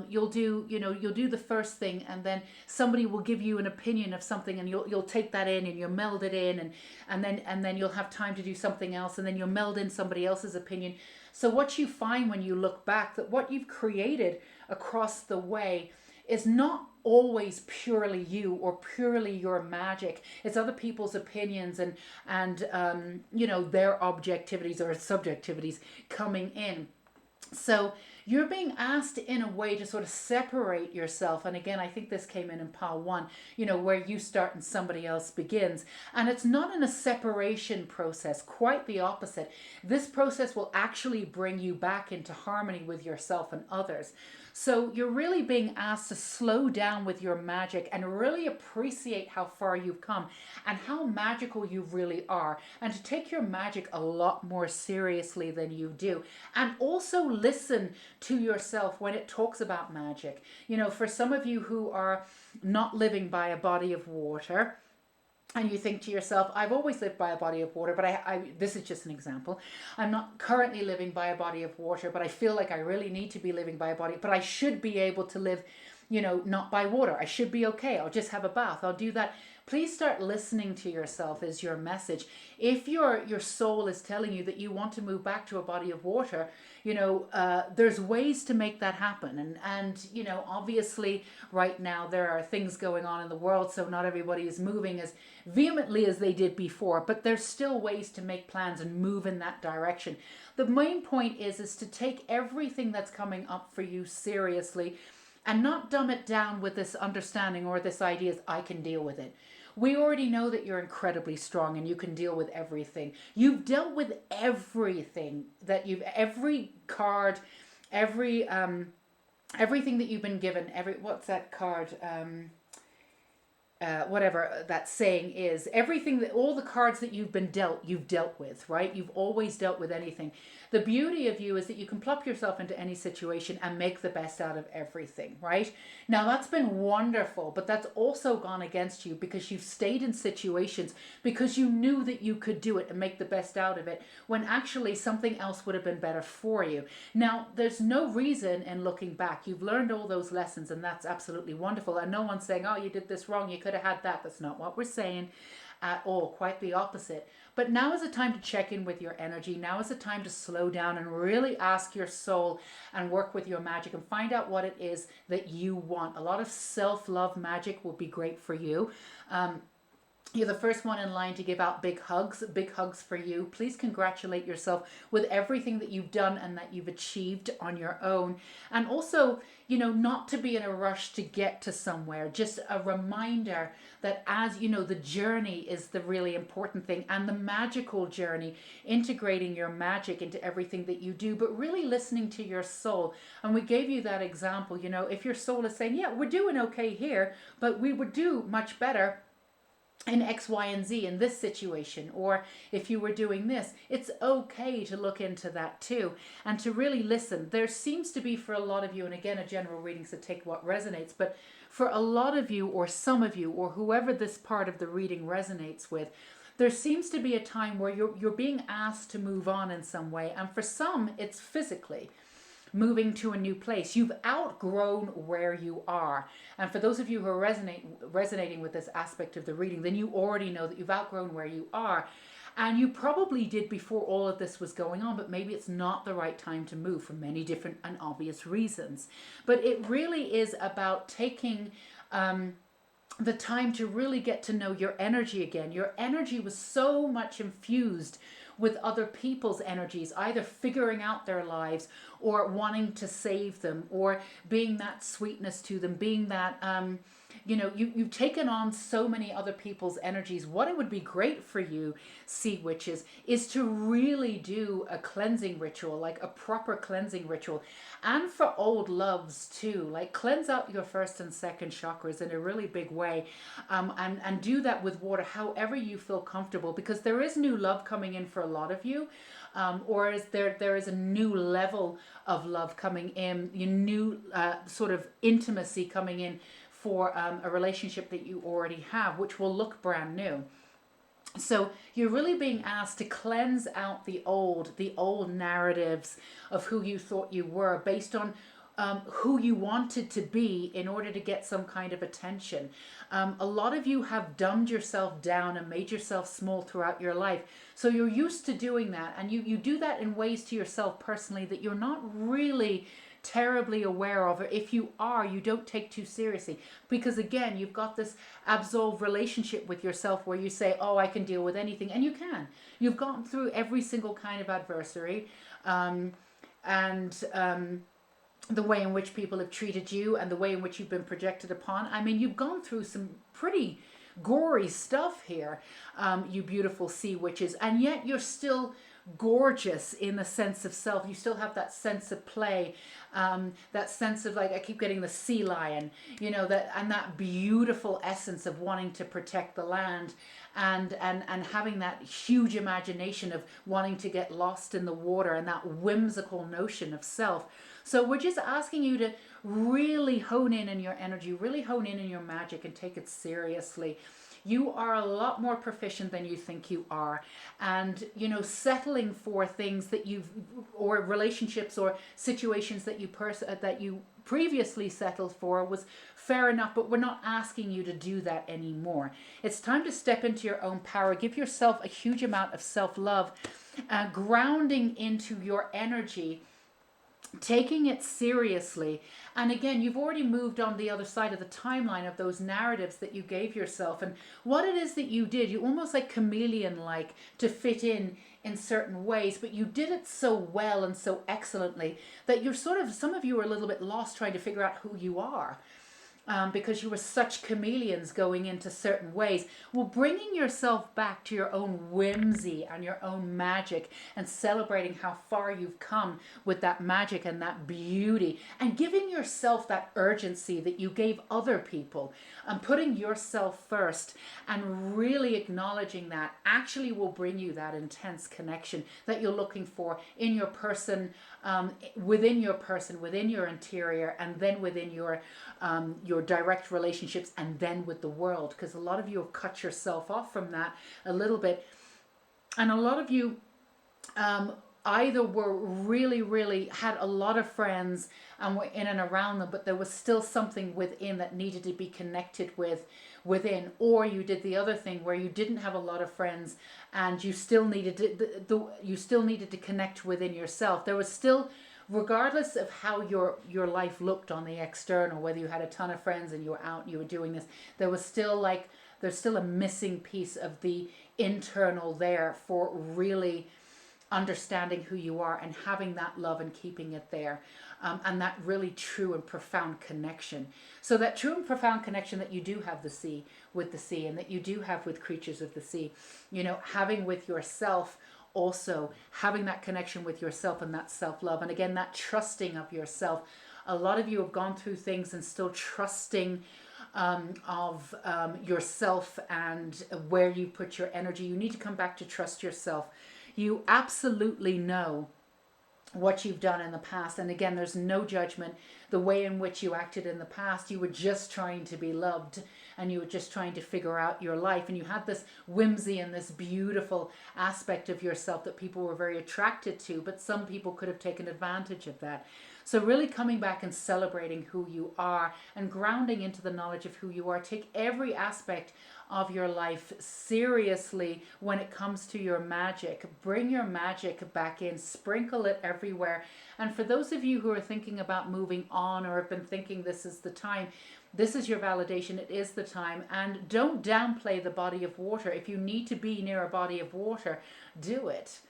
S1: you'll do, you'll do the first thing, and then somebody will give you an opinion of something, and you'll take that in and you'll meld it in, and then you'll have time to do something else, and then you'll meld in somebody else's opinion. So what you find when you look back, that what you've created across the way is not always purely you or purely your magic. It's other people's opinions and their objectivities or subjectivities coming in. So you're being asked in a way to sort of separate yourself. And again, I think this came in pile one, where you start and somebody else begins. And it's not in a separation process, quite the opposite. This process will actually bring you back into harmony with yourself and others. So you're really being asked to slow down with your magic and really appreciate how far you've come and how magical you really are, and to take your magic a lot more seriously than you do. And also listen to yourself when it talks about magic. For some of you who are not living by a body of water, and you think to yourself, I've always lived by a body of water, but this is just an example. I'm not currently living by a body of water, but I feel like I really need to be living by a body, but I should be able to live, not by water. I should be okay. I'll just have a bath. I'll do that. Please start listening to yourself is your message. If your soul is telling you that you want to move back to a body of water, there's ways to make that happen. And obviously right now there are things going on in the world, so not everybody is moving as vehemently as they did before, but there's still ways to make plans and move in that direction. The main point is to take everything that's coming up for you seriously and not dumb it down with this understanding or this idea is I can deal with it. We already know that you're incredibly strong and you can deal with everything. You've dealt with everything every card, everything that you've been given, what's that card? Whatever that saying is, all the cards that you've dealt with, right? You've always dealt with anything. The beauty of you is that you can plop yourself into any situation and make the best out of everything, right? Now that's been wonderful, but that's also gone against you because you've stayed in situations because you knew that you could do it and make the best out of it when actually something else would have been better for you. Now, there's no reason in looking back. You've learned all those lessons and that's absolutely wonderful. And no one's saying, oh, you did this wrong. You could have had that. That's not what we're saying at all. Quite the opposite. But now is the time to check in with your energy. Now is the time to slow down and really ask your soul and work with your magic and find out what it is that you want. A lot of self-love magic will be great for you. You're the first one in line to give out big hugs for you. Please congratulate yourself with everything that you've done and that you've achieved on your own. And also, not to be in a rush to get to somewhere. Just a reminder that as the journey is the really important thing, and the magical journey, integrating your magic into everything that you do, but really listening to your soul. And we gave you that example, if your soul is saying, yeah, we're doing okay here, but we would do much better in X, Y, and Z in this situation, or if you were doing this, it's okay to look into that too and to really listen. There seems to be for a lot of you, and again, a general reading, so take what resonates, but for a lot of you or some of you or whoever this part of the reading resonates with, there seems to be a time where you're being asked to move on in some way, and for some it's physically moving to a new place. You've outgrown where you are. And for those of you who are resonating with this aspect of the reading, then you already know that you've outgrown where you are. And you probably did before all of this was going on, but maybe it's not the right time to move for many different and obvious reasons. But it really is about taking the time to really get to know your energy again. Your energy was so much infused with other people's energies, either figuring out their lives or wanting to save them or being that sweetness to them, being that, you've taken on so many other people's energies. What it would be great for you, sea witches, is to really do a cleansing ritual, like a proper cleansing ritual. And for old loves too, like cleanse out your first and second chakras in a really big way, and do that with water, however you feel comfortable, because there is new love coming in for a lot of you, or is there is a new level of love coming in, new sort of intimacy coming in for a relationship that you already have, which will look brand new. So you're really being asked to cleanse out the old narratives of who you thought you were based on who you wanted to be in order to get some kind of attention. A lot of you have dumbed yourself down and made yourself small throughout your life. So you're used to doing that, and you do that in ways to yourself personally that you're not really terribly aware of, or if you are, you don't take too seriously, because again, you've got this absolved relationship with yourself where you say, oh, I can deal with anything, and you can. You've gone through every single kind of adversary, and the way in which people have treated you and the way in which you've been projected upon. I mean, you've gone through some pretty gory stuff here, you beautiful sea witches, and yet you're still gorgeous in the sense of self. You still have that sense of play, that sense of, like, I keep getting the sea lion, you know, that, and that beautiful essence of wanting to protect the land, and having that huge imagination of wanting to get lost in the water, and that whimsical notion of self. So we're just asking you to really hone in your energy, really hone in your magic, and take it seriously. You are a lot more proficient than you think you are. And, you know, settling for things that you've, or relationships or situations that you previously settled for was fair enough, but we're not asking you to do that anymore. It's time to step into your own power. Give yourself a huge amount of self-love, grounding into your energy, taking it seriously. And again, you've already moved on the other side of the timeline of those narratives that you gave yourself, and what it is that you did. You almost like chameleon like to fit in certain ways, but you did it so well and so excellently that you're sort of, some of you are a little bit lost trying to figure out who you are. Because you were such chameleons going into certain ways. Well, bringing yourself back to your own whimsy and your own magic, and celebrating how far you've come with that magic and that beauty, and giving yourself that urgency that you gave other people, and putting yourself first, and really acknowledging that actually will bring you that intense connection that you're looking for in your person, within your interior, and then within your direct relationships, and then with the world, because a lot of you have cut yourself off from that a little bit, and a lot of you either were really had a lot of friends and were in and around them, but there was still something within that needed to be connected within, or you did the other thing where you didn't have a lot of friends and you still needed to connect within yourself. There was still, regardless of how your life looked on the external, whether you had a ton of friends and you were out and you were doing this, there's still a missing piece of the internal there for really understanding who you are and having that love and keeping it there, and that really true and profound connection. So that true and profound connection that you do have with the sea, and that you do have with creatures of the sea, you know, having with yourself, also having that connection with yourself and that self-love, and again, that trusting of yourself. A lot of you have gone through things and still trusting of yourself and where you put your energy. You need to come back to trust yourself. You absolutely know what you've done in the past, and again, there's no judgment. The way in which you acted in the past, you were just trying to be loved, and you were just trying to figure out your life, and you had this whimsy and this beautiful aspect of yourself that people were very attracted to, but some people could have taken advantage of that. So really coming back and celebrating who you are and grounding into the knowledge of who you are. Take every aspect of your life seriously when it comes to your magic. Bring your magic back in, sprinkle it everywhere. And for those of you who are thinking about moving on, or have been thinking this is the time, this is your validation. It is the time. And don't downplay the body of water. If you need to be near a body of water, do it.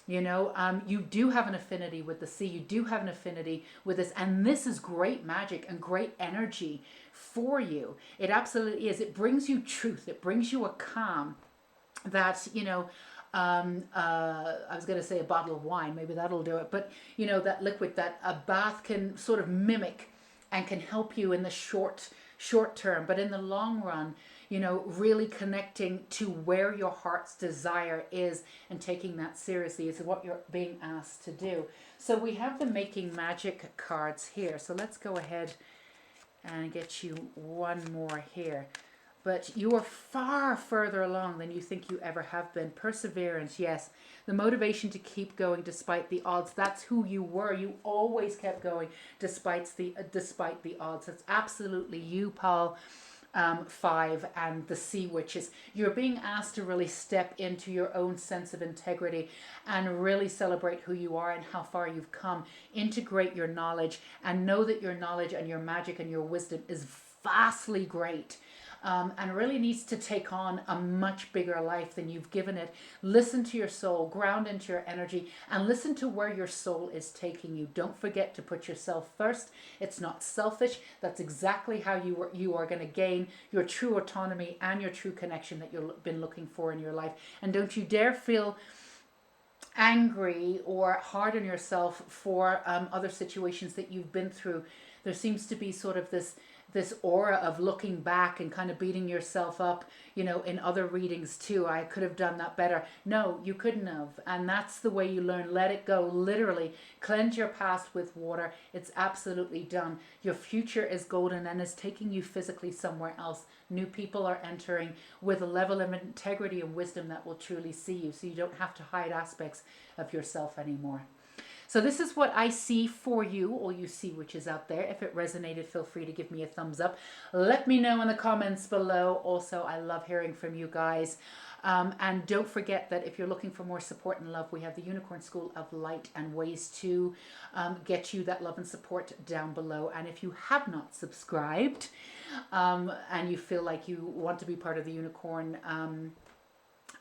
S1: You know, you do have an affinity with the sea. You do have an affinity with this. And this is great magic and great energy for you. It absolutely is. It brings you truth. It brings you a calm that, you know, I was going to say a bottle of wine. Maybe that'll do it. But, you know, that liquid that a bath can sort of mimic and can help you in the short term. But in the long run, you know, really connecting to where your heart's desire is and taking that seriously is what you're being asked to do. So we have the Making Magic cards here. So let's go ahead and get you one more here. But you are far further along than you think you ever have been. Perseverance, yes. The motivation to keep going despite the odds. That's who you were. You always kept going despite the odds. That's absolutely you, Paul. 5 and the sea witches. You're being asked to really step into your own sense of integrity and really celebrate who you are and how far you've come. Integrate your knowledge and know that your knowledge and your magic and your wisdom is vastly great. And really needs to take on a much bigger life than you've given it. Listen to your soul, ground into your energy, and listen to where your soul is taking you. Don't forget to put yourself first. It's not selfish. That's exactly how you are going to gain your true autonomy and your true connection that you've been looking for in your life. And don't you dare feel angry or hard on yourself for other situations that you've been through. There seems to be sort of this aura of looking back and kind of beating yourself up, in other readings too. I could have done that better. No, you couldn't have. And that's the way you learn. Let it go. Literally cleanse your past with water. It's absolutely done. Your future is golden and is taking you physically somewhere else. New people are entering with a level of integrity and wisdom that will truly see you, so you don't have to hide aspects of yourself anymore. So this is what I see for you, all you sea witches out there. If it resonated, feel free to give me a thumbs up. Let me know in the comments below. Also, I love hearing from you guys. And don't forget that if you're looking for more support and love, we have the Unicorn School of Light and ways to get you that love and support down below. And if you have not subscribed and you feel like you want to be part of the Unicorn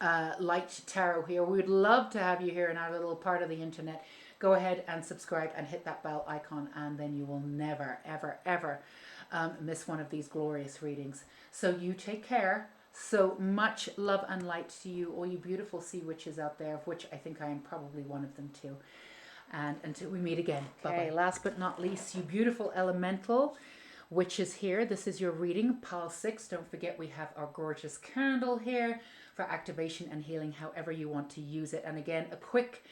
S1: Light Tarot here, we would love to have you here in our little part of the internet. Go ahead and subscribe and hit that bell icon, and then you will never, ever, ever miss one of these glorious readings. So you take care. So much love and light to you, all you beautiful sea witches out there, of which I think I am probably one of them too. And until we meet again. Okay, bye-bye. Last but not least, you beautiful elemental witches here. This is your reading, pile 6. Don't forget we have our gorgeous candle here for activation and healing, however you want to use it. And again, a quick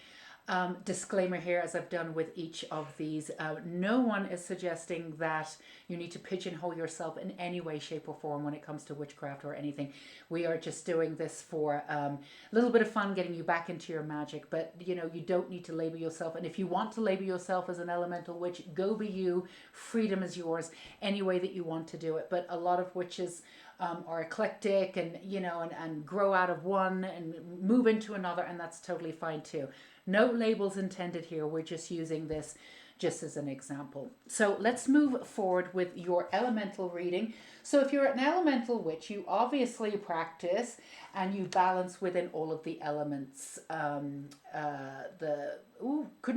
S1: disclaimer here, as I've done with each of these. No one is suggesting that you need to pigeonhole yourself in any way, shape or form when it comes to witchcraft or anything. We are just doing this for a little bit of fun, getting you back into your magic. But you don't need to label yourself. And if you want to label yourself as an elemental witch, go be you. Freedom is yours any way that you want to do it. But a lot of witches are eclectic and and grow out of one and move into another, and that's totally fine too. No labels intended here. We're just using this just as an example. So let's move forward with your elemental reading. So if you're an elemental witch, you obviously practice and you balance within all of the elements. Couldn't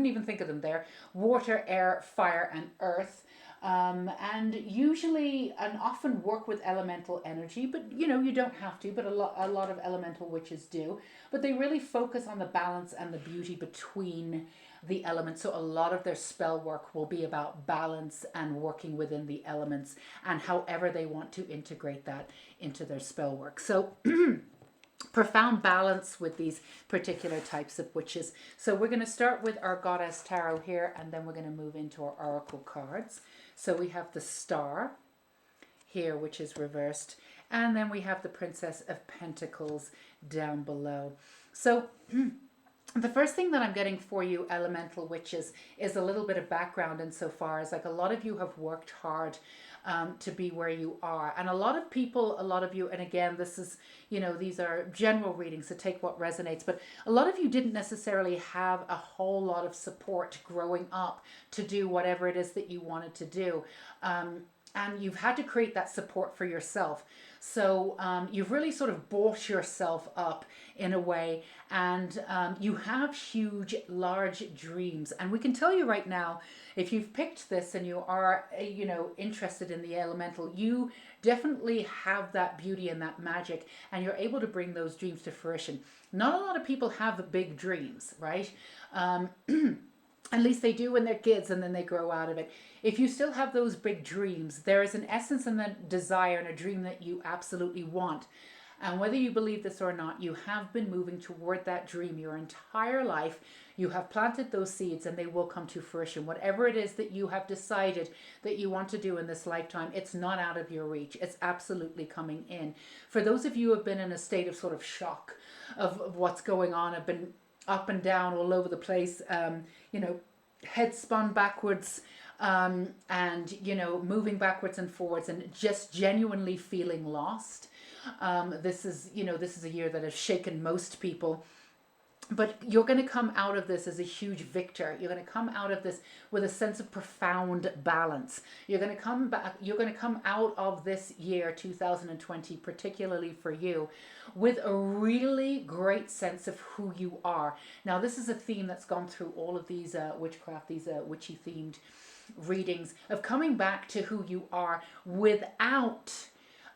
S1: even think of them there. Water, air, fire, and earth. And usually and often work with elemental energy, but you don't have to, but a lot of elemental witches do. But they really focus on the balance and the beauty between the elements. So a lot of their spell work will be about balance and working within the elements and however they want to integrate that into their spell work. So profound balance with these particular types of witches. So we're going to start with our Goddess Tarot here, and then we're going to move into our Oracle cards. So we have the Star here, which is reversed, and then we have the Princess of Pentacles down below. So the first thing that I'm getting for you, elemental witches, is a little bit of background insofar as like a lot of you have worked hard to be where you are. And a lot of you, and again, this is, these are general readings, so take what resonates, but a lot of you didn't necessarily have a whole lot of support growing up to do whatever it is that you wanted to do. And you've had to create that support for yourself. So you've really sort of bought yourself up in a way, and you have huge, large dreams. And we can tell you right now, if you've picked this and you are, interested in the elemental, you definitely have that beauty and that magic, and you're able to bring those dreams to fruition. Not a lot of people have big dreams, right? At least they do when they're kids, and then they grow out of it. If you still have those big dreams, there is an essence and a desire and a dream that you absolutely want. And whether you believe this or not, you have been moving toward that dream your entire life. You have planted those seeds and they will come to fruition. Whatever it is that you have decided that you want to do in this lifetime, it's not out of your reach. It's absolutely coming in. For those of you who have been in a state of sort of shock of what's going on, have been up and down all over the place, head spun backwards, and moving backwards and forwards and just genuinely feeling lost. This is a year that has shaken most people. But you're going to come out of this as a huge victor. You're going to come out of this with a sense of profound balance. You're going to come back. You're going to come out of this year, 2020, particularly for you, with a really great sense of who you are. Now, this is a theme that's gone through all of these witchcraft, these witchy themed readings, of coming back to who you are without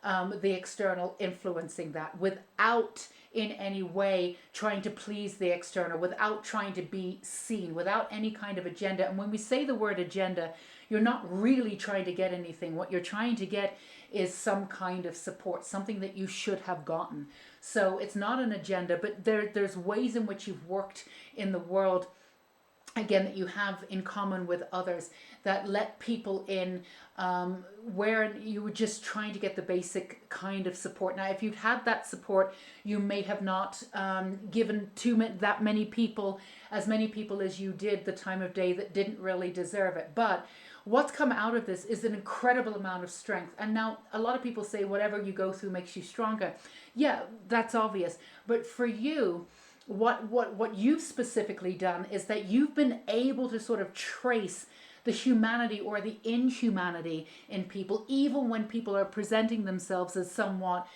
S1: the external influencing that, without in any way trying to please the external, without trying to be seen, without any kind of agenda. And when we say the word agenda, you're not really trying to get anything. What you're trying to get is some kind of support, something that you should have gotten. So it's not an agenda, but there's ways in which you've worked in the world, again, that you have in common with others, that let people in, where you were just trying to get the basic kind of support. Now, if you'd had that support, you may have not given that many people, as many people as you did, the time of day that didn't really deserve it. But what's come out of this is an incredible amount of strength. And now a lot of people say whatever you go through makes you stronger. Yeah, that's obvious. But for you, what you've specifically done is that you've been able to sort of trace the humanity or the inhumanity in people, even when people are presenting themselves as somewhat,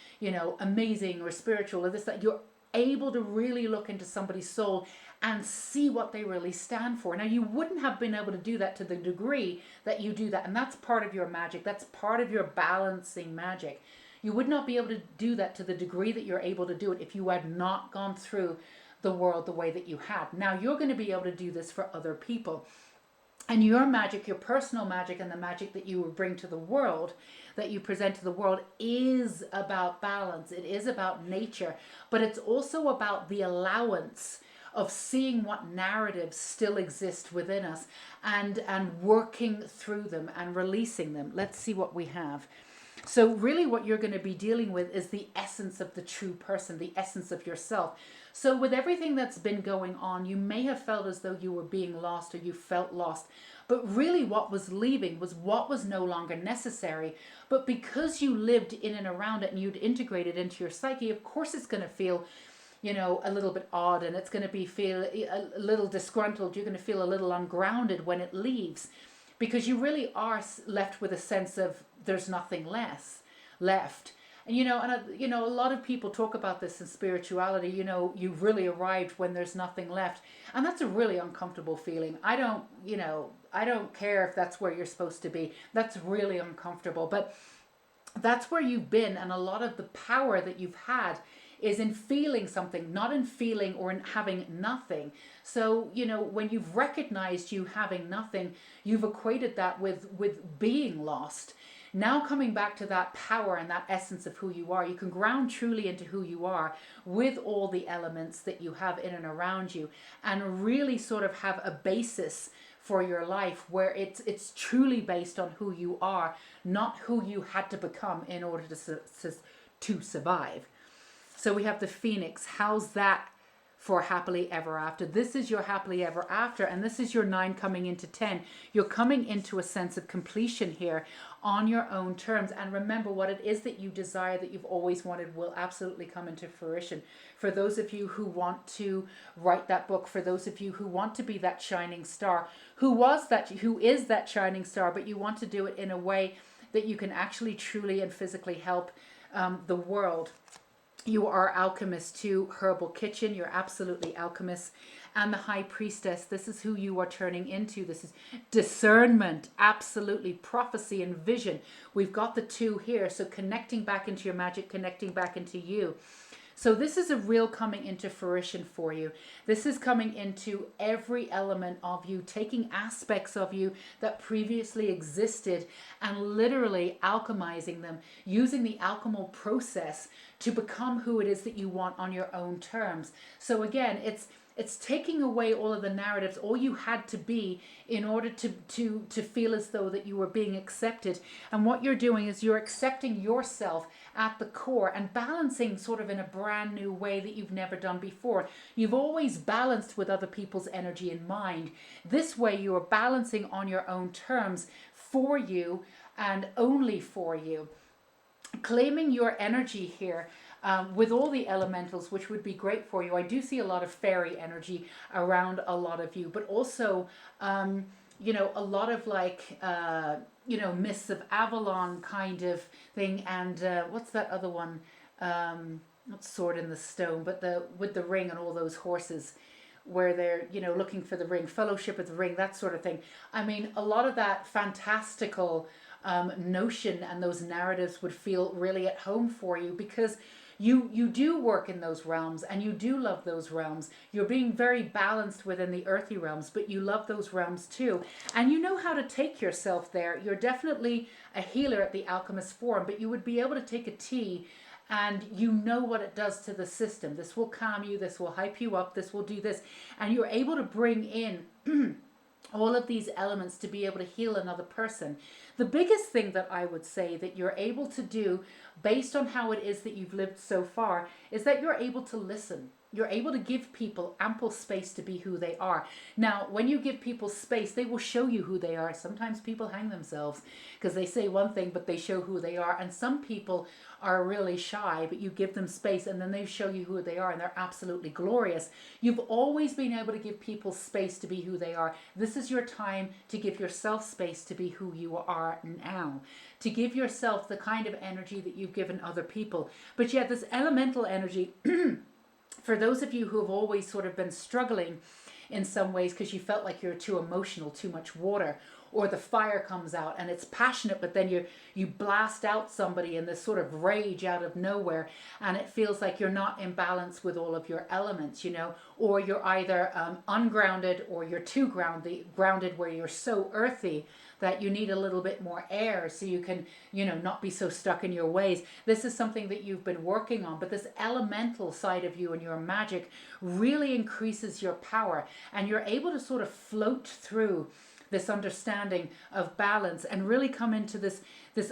S1: amazing or spiritual or this, that you're able to really look into somebody's soul and see what they really stand for. Now, you wouldn't have been able to do that to the degree that you do that. And that's part of your magic. That's part of your balancing magic. You would not be able to do that to the degree that you're able to do it if you had not gone through the world the way that you had. Now, you're going to be able to do this for other people. And your magic, your personal magic, and the magic that you will bring to the world, that you present to the world, is about balance. It is about nature, but it's also about the allowance of seeing what narratives still exist within us and working through them and releasing them. Let's see what we have. So really what you're going to be dealing with is the essence of the true person, the essence of yourself. So with everything that's been going on, you may have felt as though you were being lost or you felt lost. But really what was leaving was what was no longer necessary. But because you lived in and around it and you'd integrated into your psyche, of course it's going to feel, a little bit odd, and it's going to feel a little disgruntled. You're going to feel a little ungrounded when it leaves, because you really are left with a sense of there's nothing left. And a lot of people talk about this in spirituality. You've really arrived when there's nothing left, and that's a really uncomfortable feeling. I don't care if that's where you're supposed to be. That's really uncomfortable, but that's where you've been, and a lot of the power that you've had is in feeling something, not in feeling or in having nothing. So, when you've recognized you having nothing, you've equated that with being lost. Now coming back to that power and that essence of who you are, you can ground truly into who you are with all the elements that you have in and around you, and really sort of have a basis for your life where it's truly based on who you are, not who you had to become in order to survive. So we have the Phoenix. How's that for happily ever after? This is your happily ever after, and this is your 9 coming into 10. You're coming into a sense of completion here on your own terms. And remember, what it is that you desire, that you've always wanted, will absolutely come into fruition. For those of you who want to write that book, for those of you who want to be that shining star, who is that shining star, but you want to do it in a way that you can actually truly and physically help the world. You are alchemist too, herbal kitchen. You're absolutely alchemist. And the high priestess, this is who you are turning into. This is discernment, absolutely, prophecy and vision. We've got the 2 here. So connecting back into your magic, connecting back into you. So this is a real coming into fruition for you. This is coming into every element of you, taking aspects of you that previously existed and literally alchemizing them, using the alchemical process to become who it is that you want on your own terms. So again, it's taking away all of the narratives, all you had to be in order to feel as though that you were being accepted. And what you're doing is you're accepting yourself at the core and balancing sort of in a brand new way that you've never done before. You've always balanced with other people's energy in mind. This way you are balancing on your own terms for you and only for you. Claiming your energy here with all the elementals, which would be great for you. I do see a lot of fairy energy around a lot of you, but also, a lot of like, Mists of Avalon kind of thing. And what's that other one? Not Sword in the Stone, but with the ring and all those horses where they're, looking for the ring, Fellowship of the Ring, that sort of thing. I mean, a lot of that fantastical notion and those narratives would feel really at home for you, because you do work in those realms and you do love those realms. You're being very balanced within the earthy realms, but you love those realms too. And you know how to take yourself there. You're definitely a healer at the alchemist form, but you would be able to take a tea and you know what it does to the system. This will calm you, this will hype you up, this will do this. And you're able to bring in all of these elements to be able to heal another person. The biggest thing that I would say that you're able to do based on how it is that you've lived so far is that you're able to listen. You're able to give people ample space to be who they are. Now, when you give people space, they will show you who they are. Sometimes people hang themselves because they say one thing, but they show who they are. And some people are really shy, but you give them space and then they show you who they are and they're absolutely glorious. You've always been able to give people space to be who they are. This is your time to give yourself space to be who you are now, to give yourself the kind of energy that you've given other people. But yet this elemental energy, for those of you who have always sort of been struggling in some ways because you felt like you're too emotional, too much water, or the fire comes out and it's passionate, but then you blast out somebody in this sort of rage out of nowhere, and it feels like you're not in balance with all of your elements, or you're either ungrounded or you're too grounded where you're so earthy that you need a little bit more air so you can, not be so stuck in your ways. This is something that you've been working on, but this elemental side of you and your magic really increases your power, and you're able to sort of float through this understanding of balance and really come into this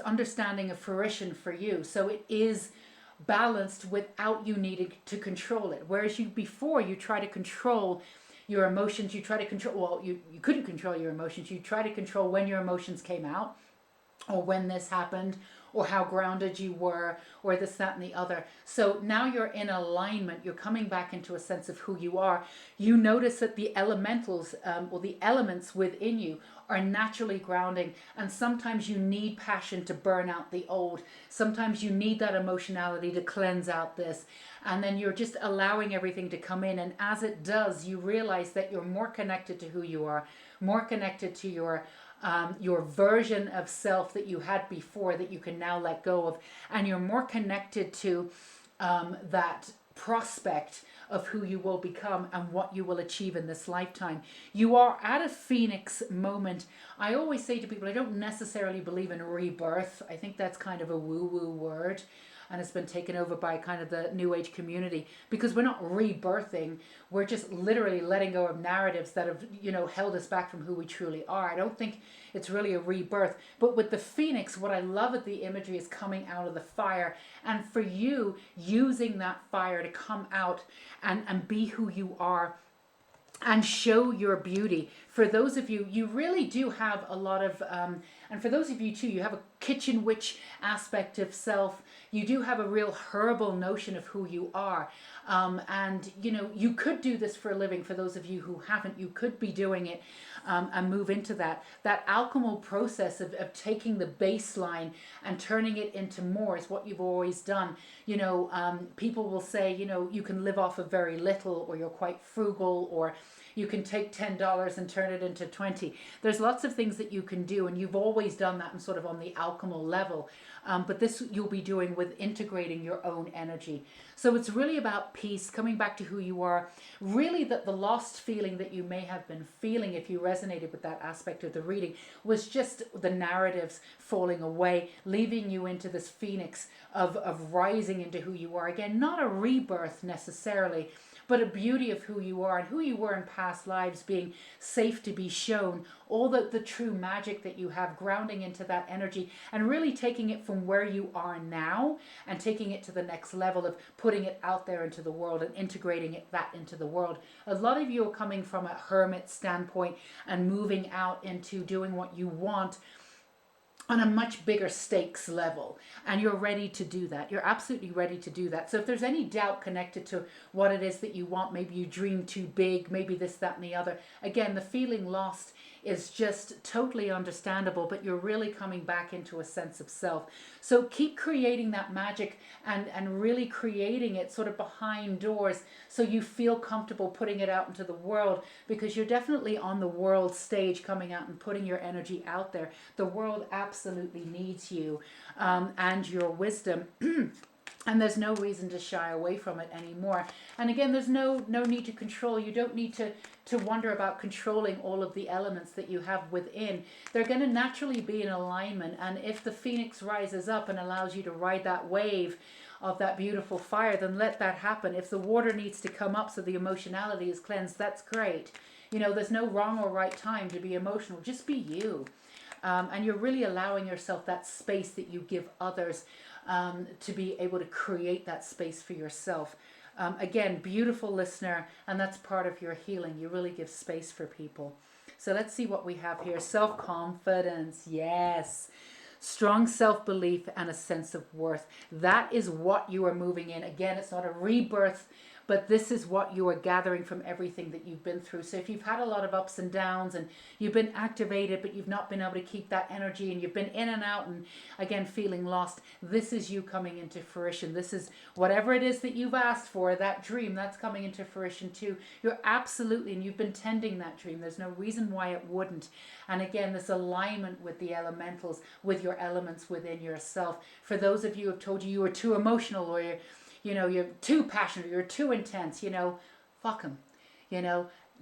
S1: understanding of fruition for you. So it is balanced without you needing to control it. Whereas before you try to control your emotions, you couldn't control your emotions. You try to control when your emotions came out, or when this happened, or how grounded you were, or this, that, and the other. So now you're in alignment. You're coming back into a sense of who you are. You notice that the elementals, or the elements within you, are naturally grounding. And sometimes you need passion to burn out the old. Sometimes you need that emotionality to cleanse out this. And then you're just allowing everything to come in. And as it does, you realize that you're more connected to who you are, more connected to your version of self that you had before that you can now let go of, and you're more connected to that prospect of who you will become and what you will achieve in this lifetime. You are at a phoenix moment. I always say to people, I don't necessarily believe in rebirth. I think that's kind of a woo-woo word, and it's been taken over by kind of the new age community, because we're not rebirthing. We're just literally letting go of narratives that have, held us back from who we truly are. I don't think it's really a rebirth. But with the phoenix, what I love at the imagery is coming out of the fire. And for you, using that fire to come out and be who you are and show your beauty. For those of you, you really do have a lot of, and for those of you too, you have a kitchen witch aspect of self. You do have a real herbal notion of who you are. And, you could do this for a living. For those of you who haven't, you could be doing it and move into that. That alchemical process of taking the baseline and turning it into more is what you've always done. People will say, you can live off of very little, or you're quite frugal, or You can take $10 and turn it into 20. There's lots of things that you can do, and you've always done that, and sort of on the alchemical level. But this you'll be doing with integrating your own energy. So it's really about peace, coming back to who you are. Really, that the lost feeling that you may have been feeling, if you resonated with that aspect of the reading, was just the narratives falling away, leaving you into this phoenix of rising into who you are again. Not a rebirth necessarily, but a beauty of who you are and who you were in past lives, being safe to be shown, all the true magic that you have, grounding into that energy and really taking it from where you are now and taking it to the next level of putting it out there into the world and integrating that into the world. A lot of you are coming from a hermit standpoint and moving out into doing what you want on a much bigger stakes level, and you're ready to do that. You're absolutely ready to do that. So if there's any doubt connected to what it is that you want, maybe you dream too big, maybe this, that, and the other, again, the feeling lost is just totally understandable, but you're really coming back into a sense of self. So keep creating that magic and really creating it sort of behind doors so you feel comfortable putting it out into the world, because you're definitely on the world stage, coming out and putting your energy out there. The world absolutely needs you and your wisdom. And there's no reason to shy away from it anymore. And again, there's no need to control. You don't need to wonder about controlling all of the elements that you have within. They're going to naturally be in alignment. And if the phoenix rises up and allows you to ride that wave of that beautiful fire, then let that happen. If the water needs to come up so the emotionality is cleansed, that's great. You know, there's no wrong or right time to be emotional. Just be you. And you're really allowing yourself that space that you give others, to be able to create that space for yourself. Again, beautiful listener, and that's part of your healing. You really give space for people. So let's see what we have here. Self-confidence, yes. Strong self-belief and a sense of worth. That is what you are moving in. Again, it's not a rebirth, but this is what you are gathering from everything that you've been through. So if you've had a lot of ups and downs and you've been activated, but you've not been able to keep that energy and you've been in and out and again feeling lost, this is you coming into fruition. This is whatever it is that you've asked for, that dream, that's coming into fruition too. You're absolutely, and you've been tending that dream. There's no reason why it wouldn't. And again, this alignment with the elementals, with your elements within yourself. For those of you who have told you were too emotional, or you're too passionate, you're too intense, fuck them.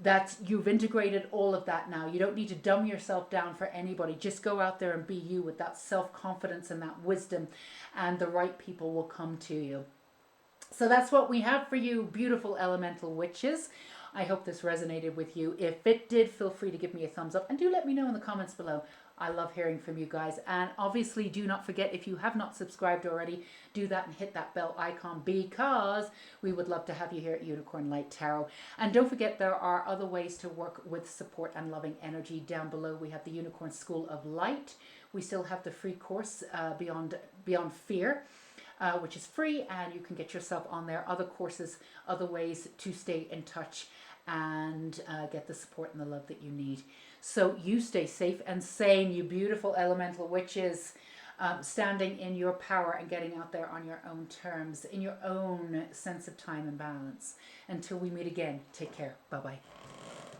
S1: That's, you've integrated all of that now. You don't need to dumb yourself down for anybody. Just go out there and be you with that self-confidence and that wisdom, and the right people will come to you. So that's what we have for you, beautiful elemental witches. I hope this resonated with you. If it did, feel free to give me a thumbs up and do let me know in the comments below. I love hearing from you guys. And obviously do not forget, if you have not subscribed already, do that and hit that bell icon, because we would love to have you here at Unicorn Light Tarot. And don't forget, there are other ways to work with support and loving energy. Down below we have the Unicorn School of Light. We still have the free course Beyond Fear, which is free, and you can get yourself on there. Other courses, other ways to stay in touch and get the support and the love that you need. So you stay safe and sane, you beautiful elemental witches, standing in your power and getting out there on your own terms, in your own sense of time and balance. Until we meet again, take care. Bye-bye.